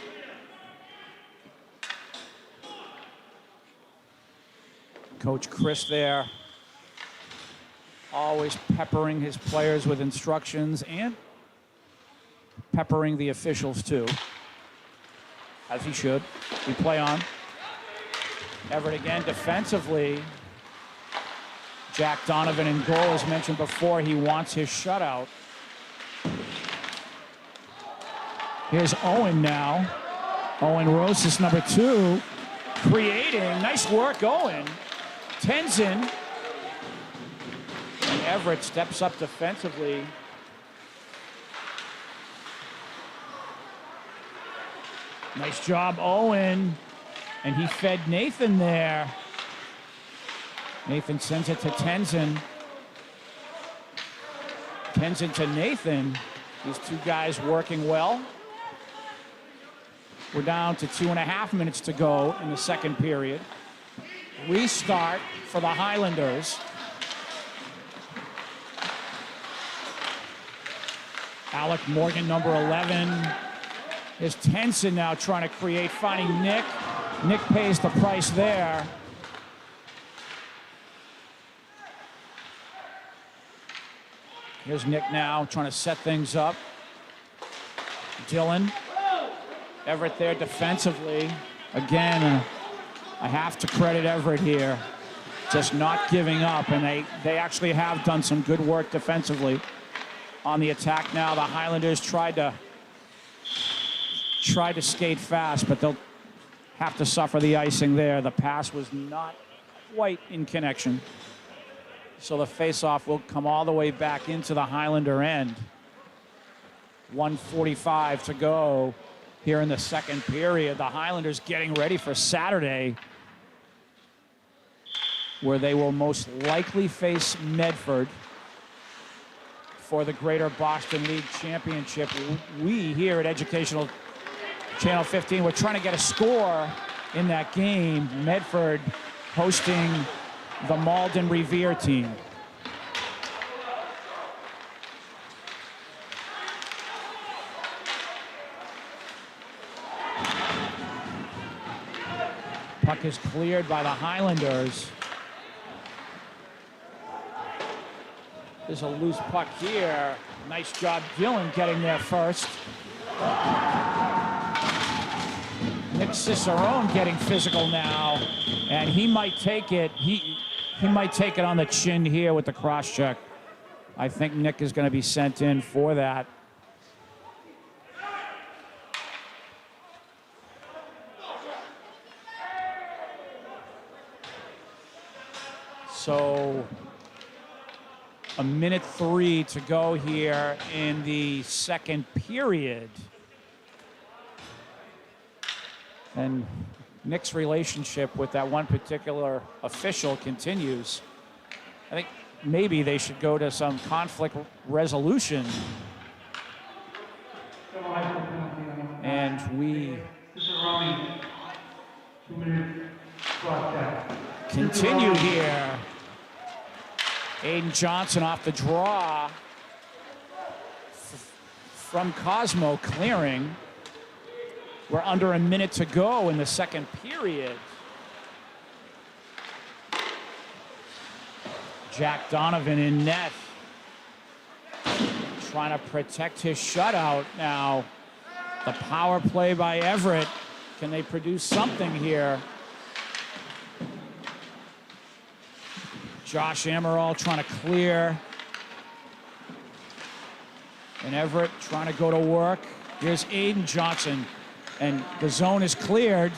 Coach Chris there, always peppering his players with instructions and peppering the officials too, as he should. We play on. Everett again defensively. Jack Donovan in goal, as mentioned before, he wants his shutout. Here's Owen now. Owen Rosas, number 2, creating. Nice work, Owen. Tenzin. And Everett steps up defensively. Nice job, Owen. And he fed Nathan there. Nathan sends it to Tenzin. Tenzin to Nathan. These two guys working well. We're down to 2.5 minutes to go in the second period. Restart for the Highlanders. Alec Morgan, number 11. Here's Tenzin now trying to create, finding Nick. Nick pays the price there. Here's Nick now trying to set things up. Dylan. Everett there defensively. Again, I have to credit Everett here. Just not giving up, and they actually have done some good work defensively. On the attack now, the Highlanders tried to skate fast, but they'll have to suffer the icing there. The pass was not quite in connection. So the faceoff will come all the way back into the Highlander end. 1:45 to go here in the second period. The Highlanders getting ready for Saturday, where they will most likely face Medford for the Greater Boston League Championship. We here at Educational Channel 15, we're trying to get a score in that game. Medford hosting the Malden Revere team. Puck is cleared by the Highlanders. There's a loose puck here. Nice job, Gillen, getting there first. Nick Cicerone getting physical now, and he might take it. He might take it on the chin here with the cross check. I think Nick is going to be sent in for that. So, 1:03 to go here in the second period. And Nick's relationship with that one particular official continues. I think maybe they should go to some conflict resolution. And we continue here. Aiden Johnson off the draw from Cosmo clearing. We're under a minute to go in the second period. Jack Donovan in net. Trying to protect his shutout now. The power play by Everett. Can they produce something here? Josh Amaral trying to clear. And Everett trying to go to work. Here's Aiden Johnson. And the zone is cleared.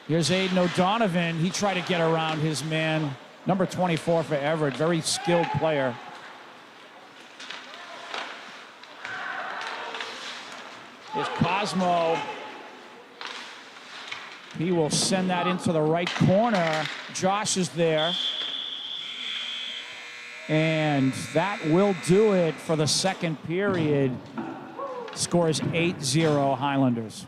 Here's Aiden O'Donovan. He tried to get around his man. Number 24 for Everett. Very skilled player. Here's Cosmo. He will send that into the right corner. Josh is there. And that will do it for the second period. Score is 8-0 Highlanders.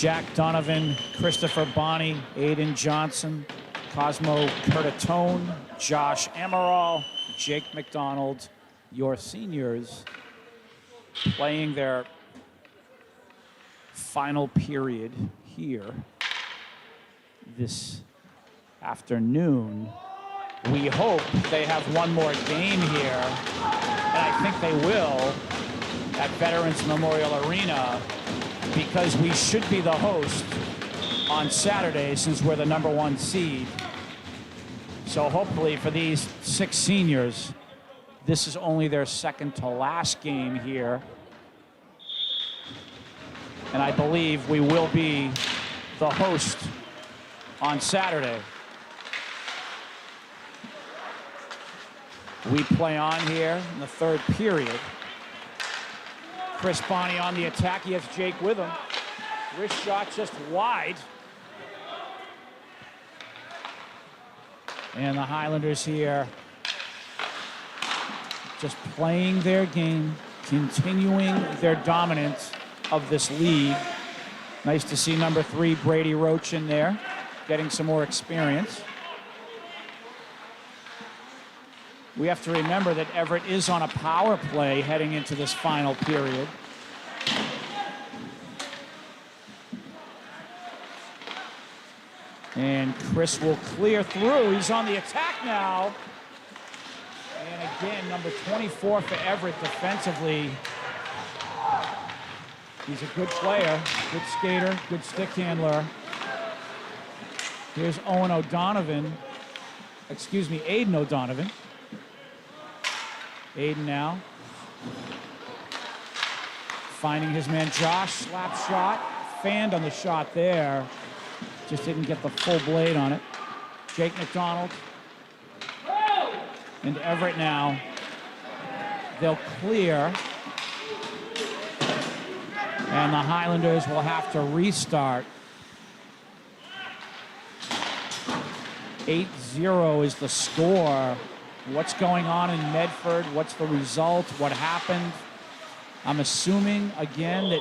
Jack Donovan, Christopher Bonney, Aiden Johnson, Cosmo Curtatone, Josh Amaral, Jake McDonald, your seniors, playing their final period here this afternoon. We hope they have one more game here, and I think they will, at Veterans Memorial Arena, because we should be the host on Saturday since we're the #1 seed. So hopefully for these 6 seniors, this is only their second to last game here. And I believe we will be the host on Saturday. We play on here in the third period. Chris Bonney on the attack. He has Jake with him. Wrist shot just wide. And the Highlanders here just playing their game, continuing their dominance of this league. Nice to see number 3, Brady Roach, in there, getting some more experience. We have to remember that Everett is on a power play heading into this final period. And Chris will clear through. He's on the attack now. And again, number 24 for Everett defensively. He's a good player, good skater, good stick handler. Here's Aiden O'Donovan. Aiden now. Finding his man Josh, slap shot. Fanned on the shot there. Just didn't get the full blade on it. Jake McDonald. And Everett now. They'll clear. And the Highlanders will have to restart. 8-0 is the score. What's going on in Medford? What's the result? What happened? I'm assuming, again, that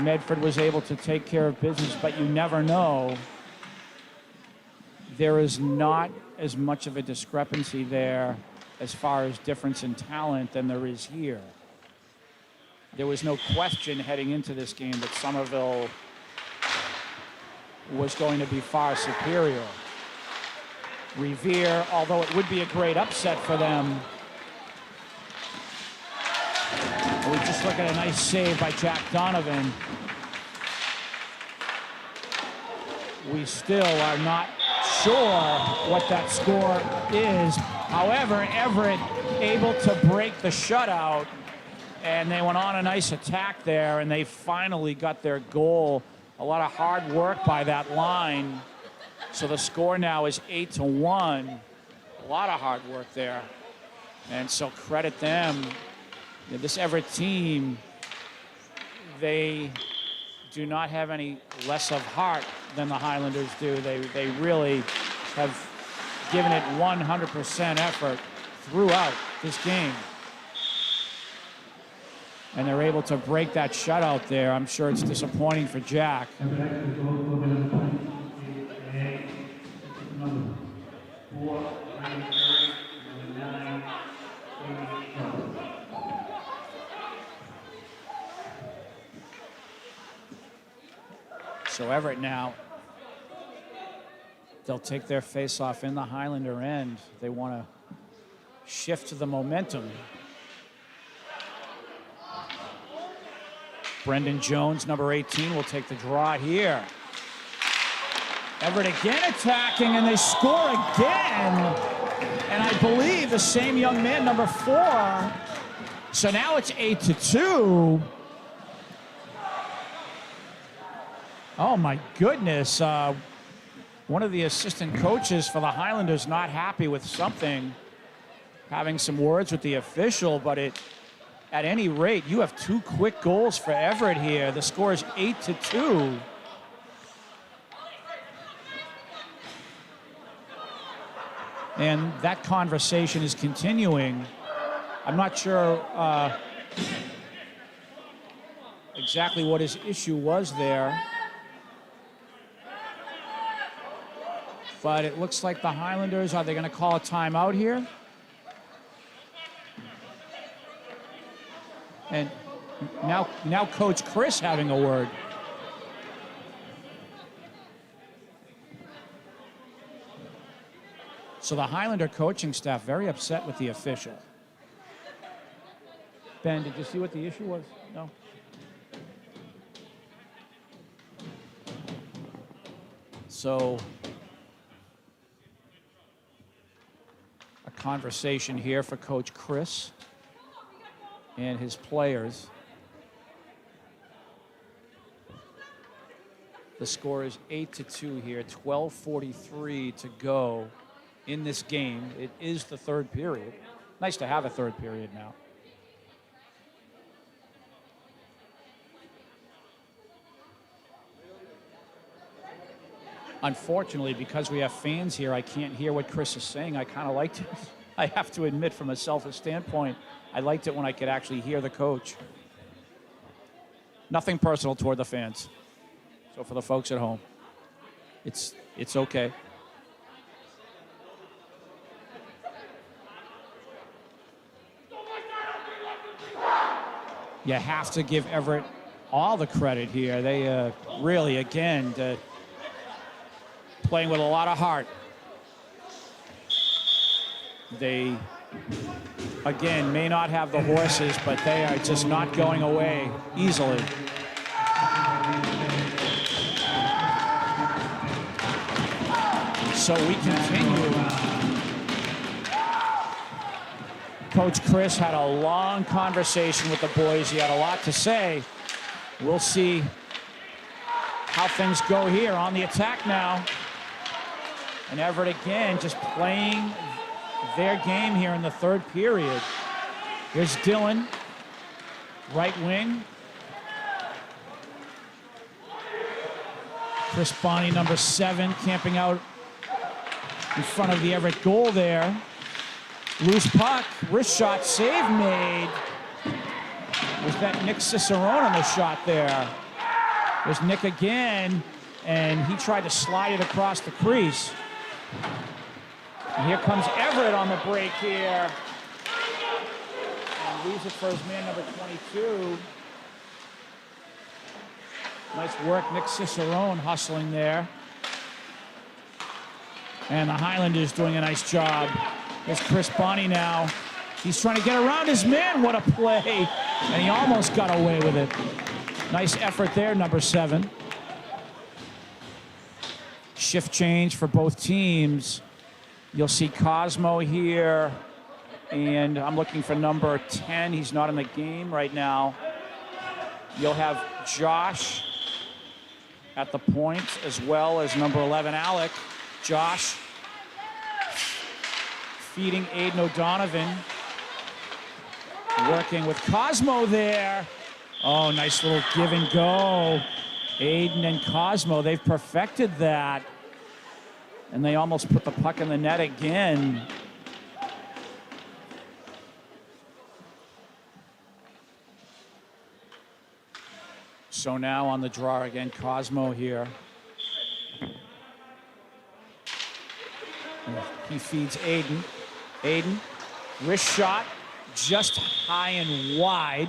Medford was able to take care of business, but you never know. There is not as much of a discrepancy there as far as difference in talent than there is here. There was no question heading into this game that Somerville was going to be far superior. Revere, although it would be a great upset for them. We just look at a nice save by Jack Donovan. We still are not sure what that score is. However, Everett able to break the shutout, and they went on a nice attack there, and they finally got their goal. A lot of hard work by that line. So the score now is 8-1. A lot of hard work there. And so credit them. This Everett team, they do not have any less of heart than the Highlanders do. They really have given it 100% effort throughout this game. And they're able to break that shutout there. I'm sure it's disappointing for Jack. So Everett now, they'll take their face-off in the Highlander end. They want to shift the momentum. Brendan Jones, number 18, will take the draw here. Everett again attacking, and they score again. And I believe the same young man, number 4. So now it's 8-2. Oh, my goodness. One of the assistant coaches for the Highlanders not happy with something, having some words with the official, but at any rate, you have 2 quick goals for Everett here. The score is 8-2. And that conversation is continuing. I'm not sure exactly what his issue was there. But it looks like the Highlanders, are they going to call a timeout here? And now Coach Chris having a word. So the Highlander coaching staff very upset with the official. Ben, did you see what the issue was? No? So a conversation here for Coach Chris and his players. The score is 8-2 here, 12:43 to go in this game. It is the third period. Nice to have a third period now. Unfortunately, because we have fans here, I can't hear what Chris is saying. I kind of liked it. I have to admit, from a selfish standpoint, I liked it when I could actually hear the coach. Nothing personal toward the fans. So for the folks at home, it's okay. You have to give Everett all the credit here. They really, again, playing with a lot of heart. They, again, may not have the horses, but they are just not going away easily. So we continue. Coach Chris had a long conversation with the boys. He had a lot to say. We'll see how things go here on the attack now. And Everett again just playing their game here in the third period. Here's Dylan, right wing. Chris Bonney, number 7, camping out in front of the Everett goal there. Loose puck, wrist shot, save made. Was that Nick Cicerone on the shot there? There's Nick again, and he tried to slide it across the crease. And here comes Everett on the break here. And leaves it for his man, number 22. Nice work, Nick Cicerone hustling there. And the Highlanders doing a nice job. There's Chris Bonney now. He's trying to get around his man. What a play. And he almost got away with it. Nice effort there, number 7. Shift change for both teams. You'll see Cosmo here. And I'm looking for number 10. He's not in the game right now. You'll have Josh at the point, as well as number 11, Alec. Josh feeding Aiden O'Donovan. Working with Cosmo there. Oh, nice little give and go. Aiden and Cosmo, they've perfected that. And they almost put the puck in the net again. So now on the draw again, Cosmo here. He feeds Aiden. Aiden, wrist shot, just high and wide.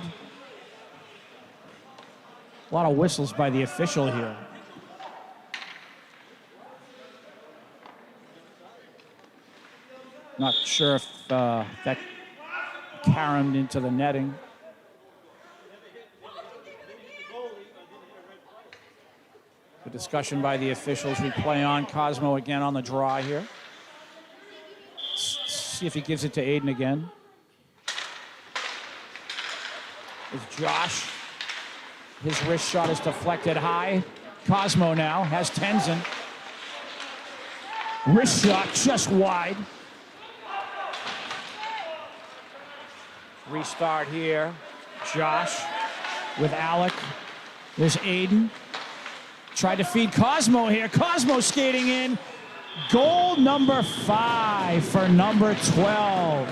A lot of whistles by the official here. Not sure if that caromed into the netting. The discussion by the officials. We play on. Cosmo again on the draw here. See if he gives it to Aiden again. It's Josh. His wrist shot is deflected high. Cosmo now has Tenzin. Wrist shot just wide. Restart here. Josh with Alec. There's Aiden. Tried to feed Cosmo here. Cosmo skating in. Goal number 5 for number 12.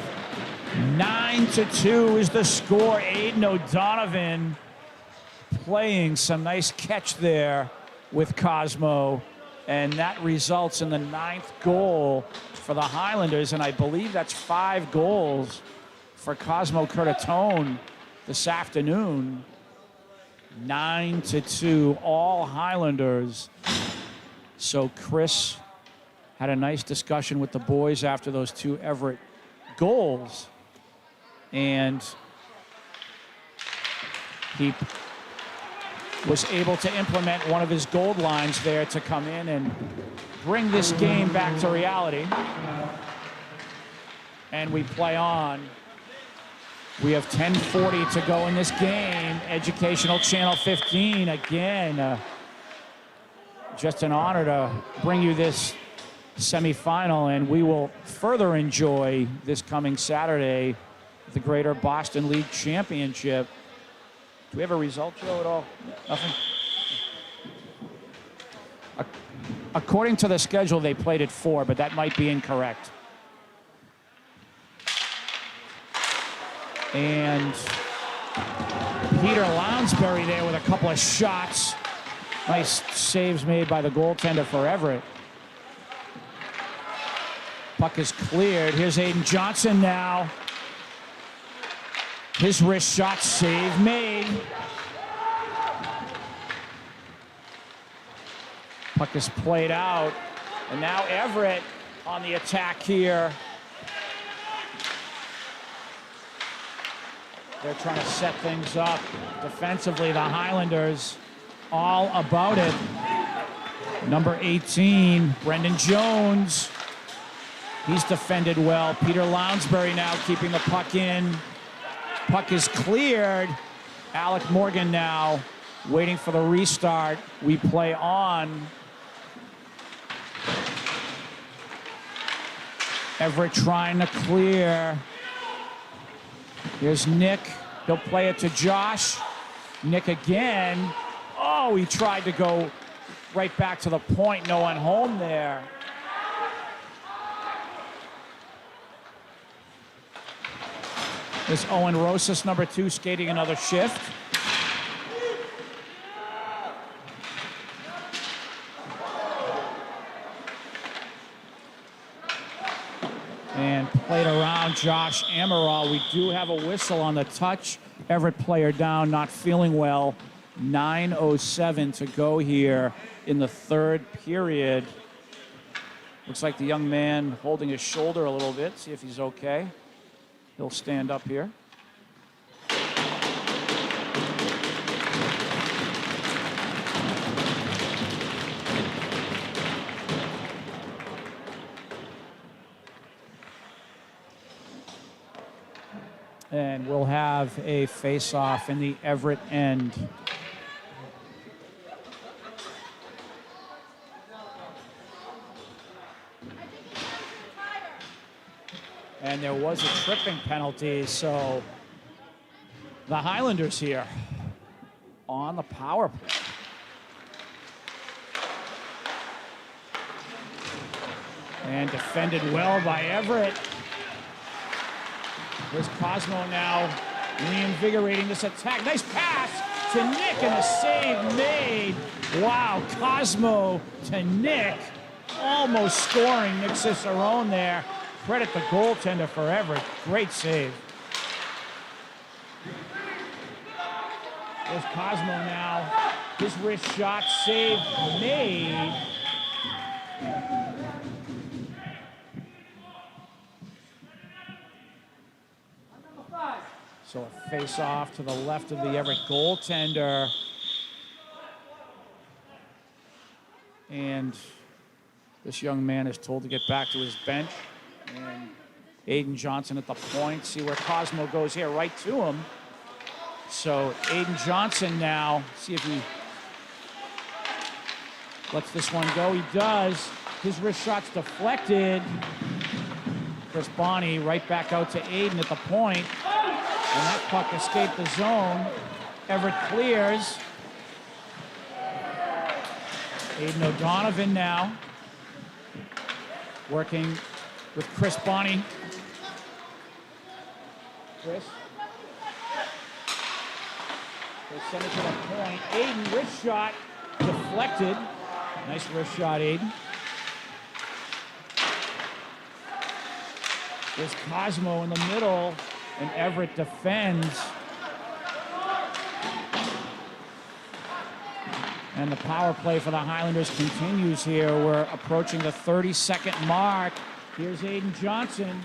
9-2 is the score. Aiden O'Donovan playing some nice catch there with Cosmo, and that results in the 9th goal for the Highlanders, and I believe that's 5 goals for Cosmo Curtatone this afternoon. 9-2, all Highlanders. So Chris had a nice discussion with the boys after those 2 Everett goals, and he was able to implement one of his gold lines there to come in and bring this game back to reality. And we play on. We have 10:40 to go in this game. Educational Channel 15 again. Just an honor to bring you this semifinal, and we will further enjoy this coming Saturday, the Greater Boston League Championship. Do we have a result, Joe, at all? Nothing? According to the schedule, they played at 4, but that might be incorrect. And Peter Lounsbury there with a couple of shots. Nice saves made by the goaltender for Everett. Puck is cleared. Here's Aiden Johnson now. His wrist shot save made. Puck is played out. And now Everett on the attack here. They're trying to set things up defensively. The Highlanders all about it. Number 18, Brendan Jones. He's defended well. Peter Lounsbury now keeping the puck in. Puck is cleared. Alec Morgan now waiting for the restart. We play on. Everett trying to clear. Here's Nick. He'll play it to Josh. Nick again. Oh, he tried to go right back to the point. No one home there. There's Owen Rosas, number 2, skating another shift. And played around Josh Amaral. We do have a whistle on the touch. Everett player down, not feeling well. 9:07 to go here in the 3rd period. Looks like the young man holding his shoulder a little bit. See if he's okay. He'll stand up here. And we'll have a face-off in the Everett end. And there was a tripping penalty, so the Highlanders here on the power play. And defended well by Everett. There's Cosmo now reinvigorating this attack. Nice pass to Nick and a save made. Wow, Cosmo to Nick. Almost scoring. Nick Cicerone there. Credit the goaltender for Everett. Great save. There's Cosmo now. His wrist shot save made. So a face-off to the left of the Everett goaltender. And this young man is told to get back to his bench. And Aiden Johnson at the point. See where Cosmo goes here, right to him. So Aiden Johnson now, see if he lets this one go. He does. His wrist shot's deflected. Chris Bonney right back out to Aiden at the point. And that puck escaped the zone. Everett clears. Aiden O'Donovan now working with Chris Bonney. Chris. They send it to the point. Aiden, wrist shot, deflected. Nice wrist shot, Aiden. There's Cosmo in the middle, and Everett defends. And the power play for the Highlanders continues here. We're approaching the 30-second mark. Here's Aiden Johnson.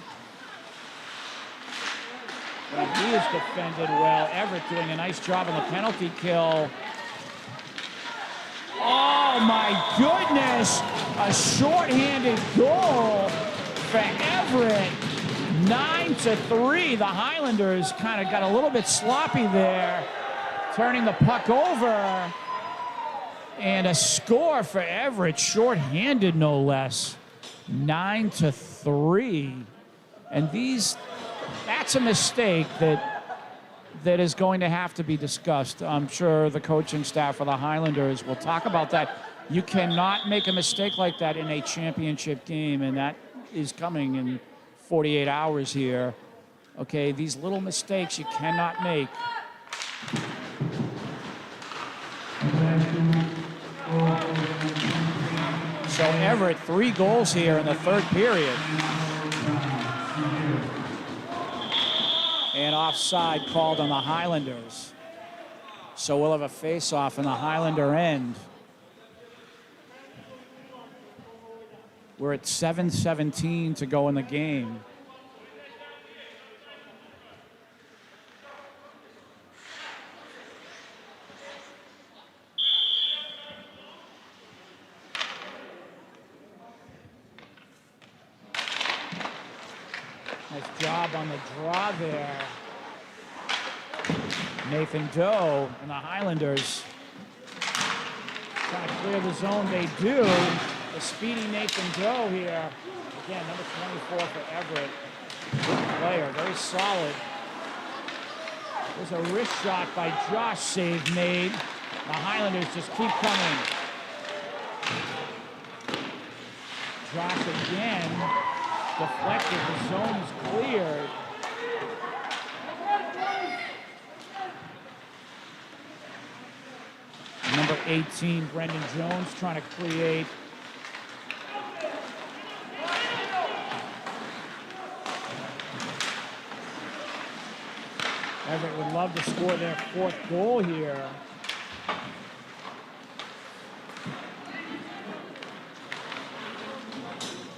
And he is defended well. Everett doing a nice job on the penalty kill. Oh my goodness! A shorthanded goal for Everett. 9-3. The Highlanders kind of got a little bit sloppy there, turning the puck over. And a score for Everett, shorthanded no less. 9-3. And that's a mistake that is going to have to be discussed. I'm sure the coaching staff of the Highlanders will talk about that. You cannot make a mistake like that in a championship game, and that is coming in 48 hours here. Okay, these little mistakes you cannot make. So Everett, 3 goals here in the third period. And offside called on the Highlanders. So we'll have a face-off in the Highlander end. We're at 7:17 to go in the game. Nice job on the draw there. Nathan Doe and the Highlanders trying to clear the zone. They do. The speedy Nathan Doe here. Again, number 24 for Everett. Good player, very solid. There's a wrist shot by Josh, save made. The Highlanders just keep coming. Josh again. Deflected, the zone is cleared. Number 18, Brendan Jones trying to create. Everett would love to score their 4th goal here.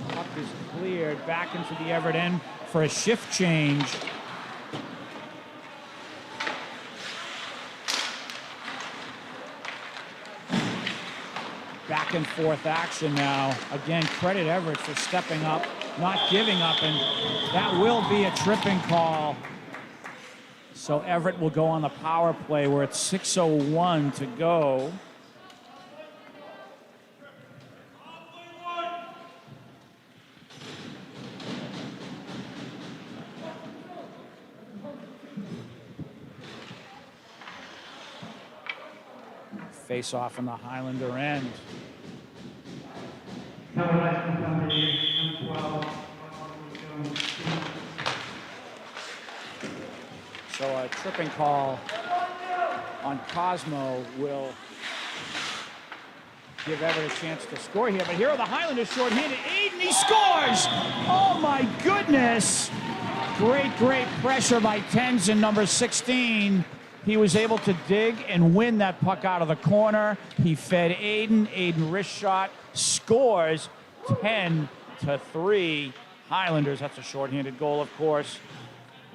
Puck is cleared back into the Everett end for a shift change. Back and forth action now. Again, credit Everett for stepping up, not giving up, and that will be a tripping call. So Everett will go on the power play. We're at 6:01 to go. Face off in the Highlander end. So a tripping call on Cosmo will give Everett a chance to score here. But here are the Highlanders short-handed. Aiden, he scores! Oh my goodness! Great pressure by Tenzin, number 16. He was able to dig and win that puck out of the corner. He fed Aiden. Aiden wrist shot, scores 10-3. Highlanders, that's a shorthanded goal, of course.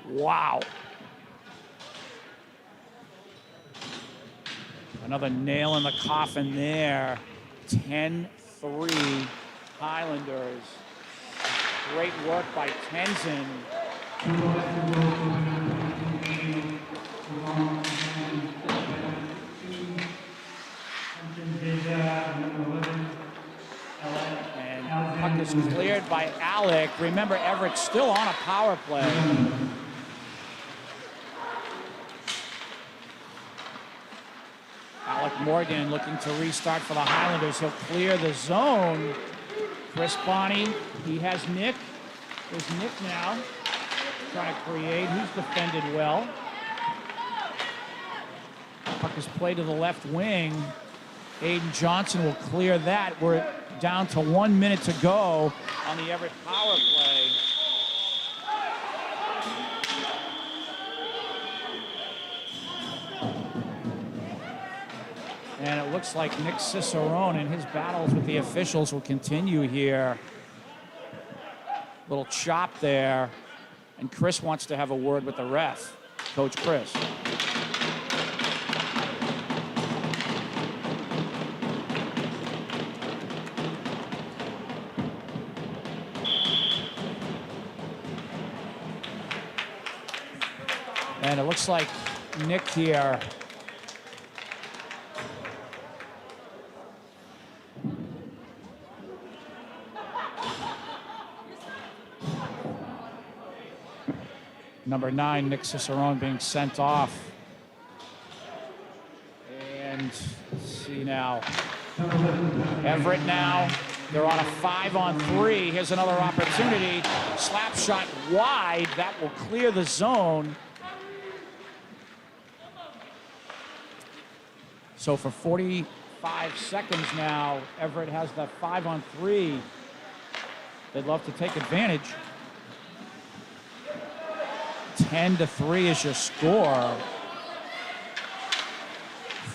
Wow. Another nail in the coffin there. 10-3 Highlanders. Great work by Tenzin. And puck is cleared by Alec. Remember, Everett's still on a power play. Alec Morgan looking to restart for the Highlanders. He'll clear the zone. Chris Bonney, he has Nick. There's Nick now. Trying to create. He's defended well. Puck is played to the left wing. Aiden Johnson will clear that. We're down to 1 minute to go on the Everett power play. And it looks like Nick Cicerone and his battles with the officials will continue here. Little chop there. And Chris wants to have a word with the ref, Coach Chris. And it looks like Nick here number 9, Nick Cicerone, being sent off. And let's see now. Everett now. They're on a 5-on-3. Here's another opportunity. Slap shot wide. That will clear the zone. So for 45 seconds now, Everett has the 5-on-3. They'd love to take advantage. 10-3 is your score.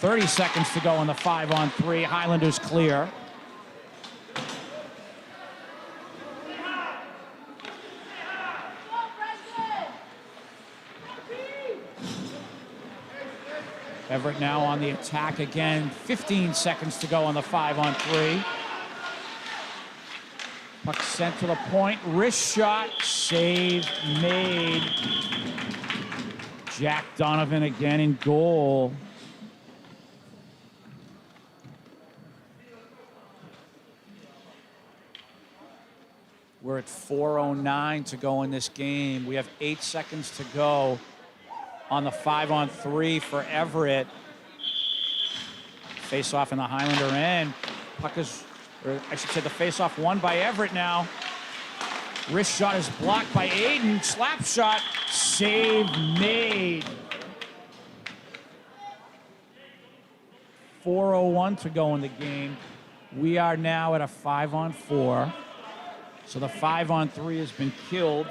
30 seconds to go on the 5-on-3. Highlanders clear. Everett now on the attack again. 15 seconds to go on the 5-on-3. Puck sent to the point. Wrist shot. Save made. Jack Donovan again in goal. We're at 4:09 to go in this game. We have 8 seconds to go on the 5-on-3 for Everett. Face off in the Highlander end. Puck is, or I should say the face off won by Everett now. Wrist shot is blocked by Aiden. Slap shot, save made. 4:01 to go in the game. We are now at a 5-on-4. So the 5-on-3 has been killed.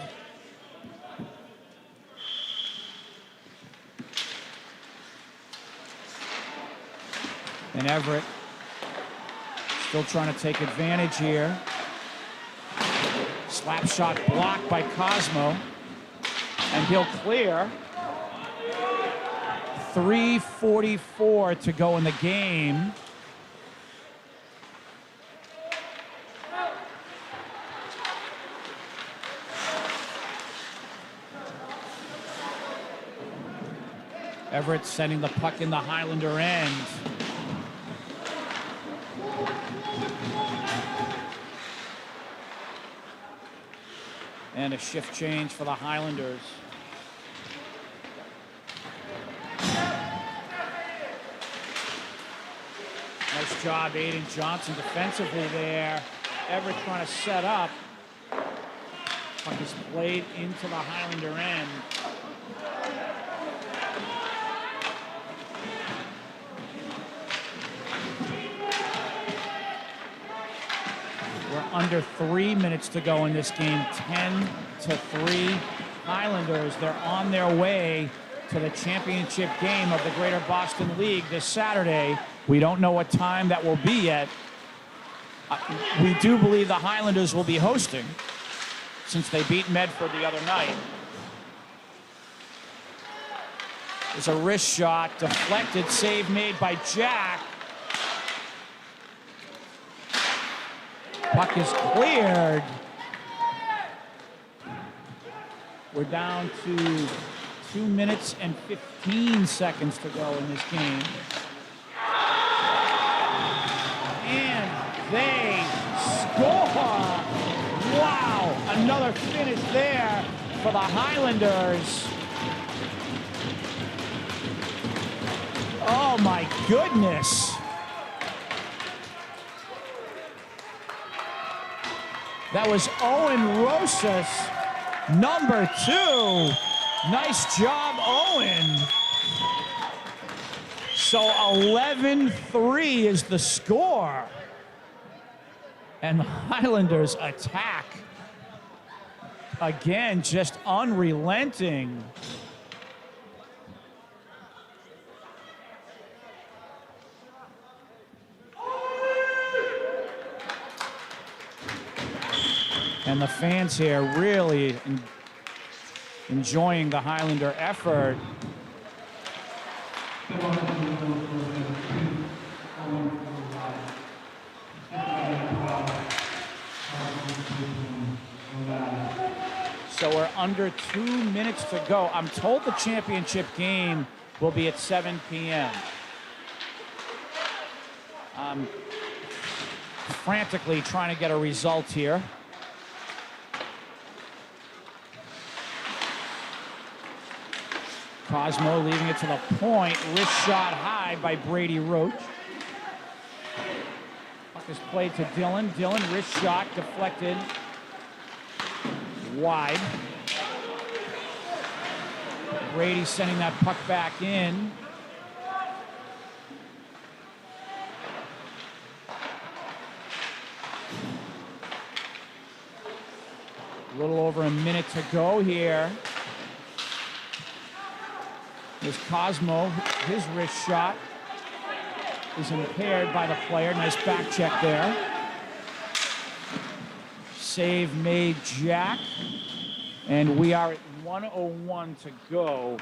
And Everett still trying to take advantage here. Slap shot blocked by Cosmo. And he'll clear. 3:44 to go in the game. Everett sending the puck in the Highlander end. And a shift change for the Highlanders. Nice job, Aiden Johnson defensively there. Everett trying to set up. Puck is played into the Highlander end. We're under 3 minutes to go in this game. 10-3 Highlanders. They're on their way to the championship game of the Greater Boston League this Saturday. We don't know what time that will be yet. We do believe the Highlanders will be hosting since they beat Medford the other night. There's a wrist shot, deflected, save made by Jack. Puck is cleared. We're down to 2 minutes and 15 seconds to go in this game. And they score! Wow, another finish there for the Highlanders. Oh my goodness. That was Owen Rosas, number 2. Nice job, Owen. So 11-3 is the score. And the Highlanders attack. Again, just unrelenting. And the fans here really enjoying the Highlander effort. So we're under 2 minutes to go. I'm told the championship game will be at 7 p.m. I'm frantically trying to get a result here. Cosmo leaving it to the point. Wrist shot high by Brady Roach. Puck is played to Dillon. Dillon, wrist shot deflected wide. Brady sending that puck back in. A little over a minute to go here. There's Cosmo. His wrist shot is impaired by the player. Nice back check there. Save made Jack. And we are at 1:01 to go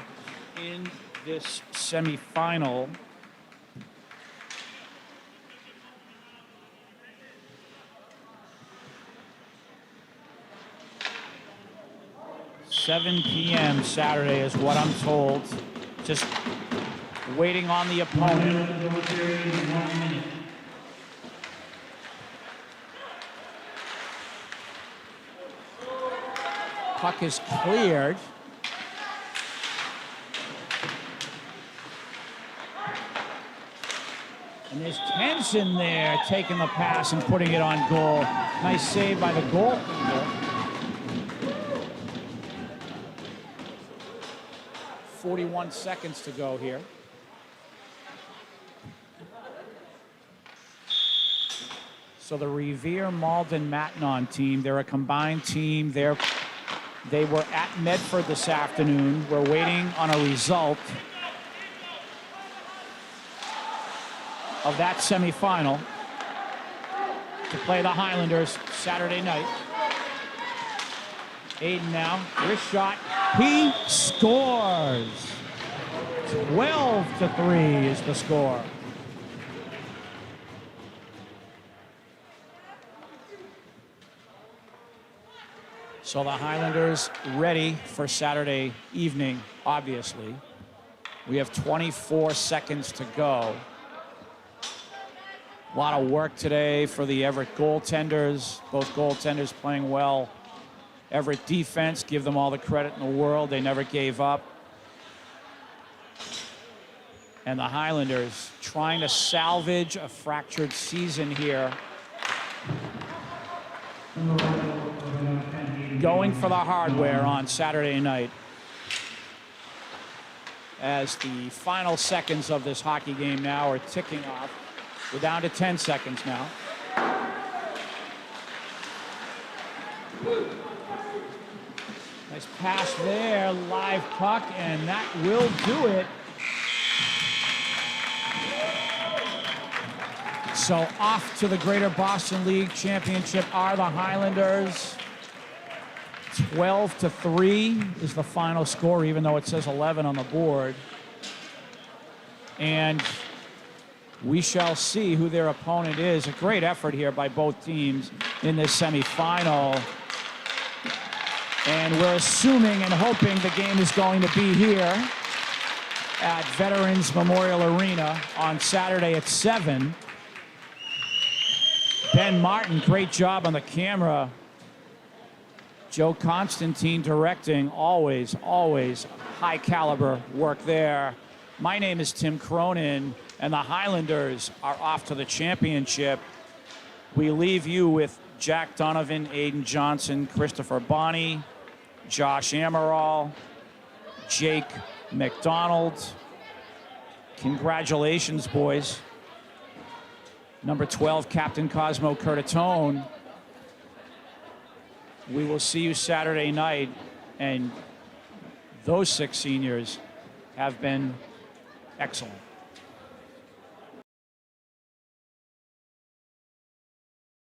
in this semifinal. $7 p.m. Saturday is what I'm told. Just waiting on the opponent. Puck is cleared. And there's tension there, taking the pass and putting it on goal. Nice save by the goalkeeper. 41 seconds to go here. So the Revere Malden Maintenon team, they're a combined team. They were at Medford this afternoon. We're waiting on a result of that semifinal to play the Highlanders Saturday night. Aiden now, wrist shot. He scores. 12-3 is the score. So the Highlanders ready for Saturday evening, obviously. We have 24 seconds to go. A lot of work today for the Everett goaltenders. Both goaltenders playing well. Everett defense, give them all the credit in the world. They never gave up. And the Highlanders trying to salvage a fractured season here. Going for the hardware on Saturday night. As the final seconds of this hockey game now are ticking off. We're down to 10 seconds now. Nice pass there, live puck, and that will do it. So off to the Greater Boston League Championship are the Highlanders. 12-3 is the final score, even though it says 11 on the board. And we shall see who their opponent is. A great effort here by both teams in this semifinal. And we're assuming and hoping the game is going to be here at Veterans Memorial Arena on Saturday at 7. Ben Martin, great job on the camera. Joe Constantine directing, always high caliber work there. My name is Tim Cronin, and the Highlanders are off to the championship. We leave you with Jack Donovan, Aiden Johnson, Christopher Bonney, Josh Amaral, Jake McDonald, Congratulations, boys. Number 12, Captain Cosmo Curtatone. We will see you Saturday night, and those 6 seniors have been excellent.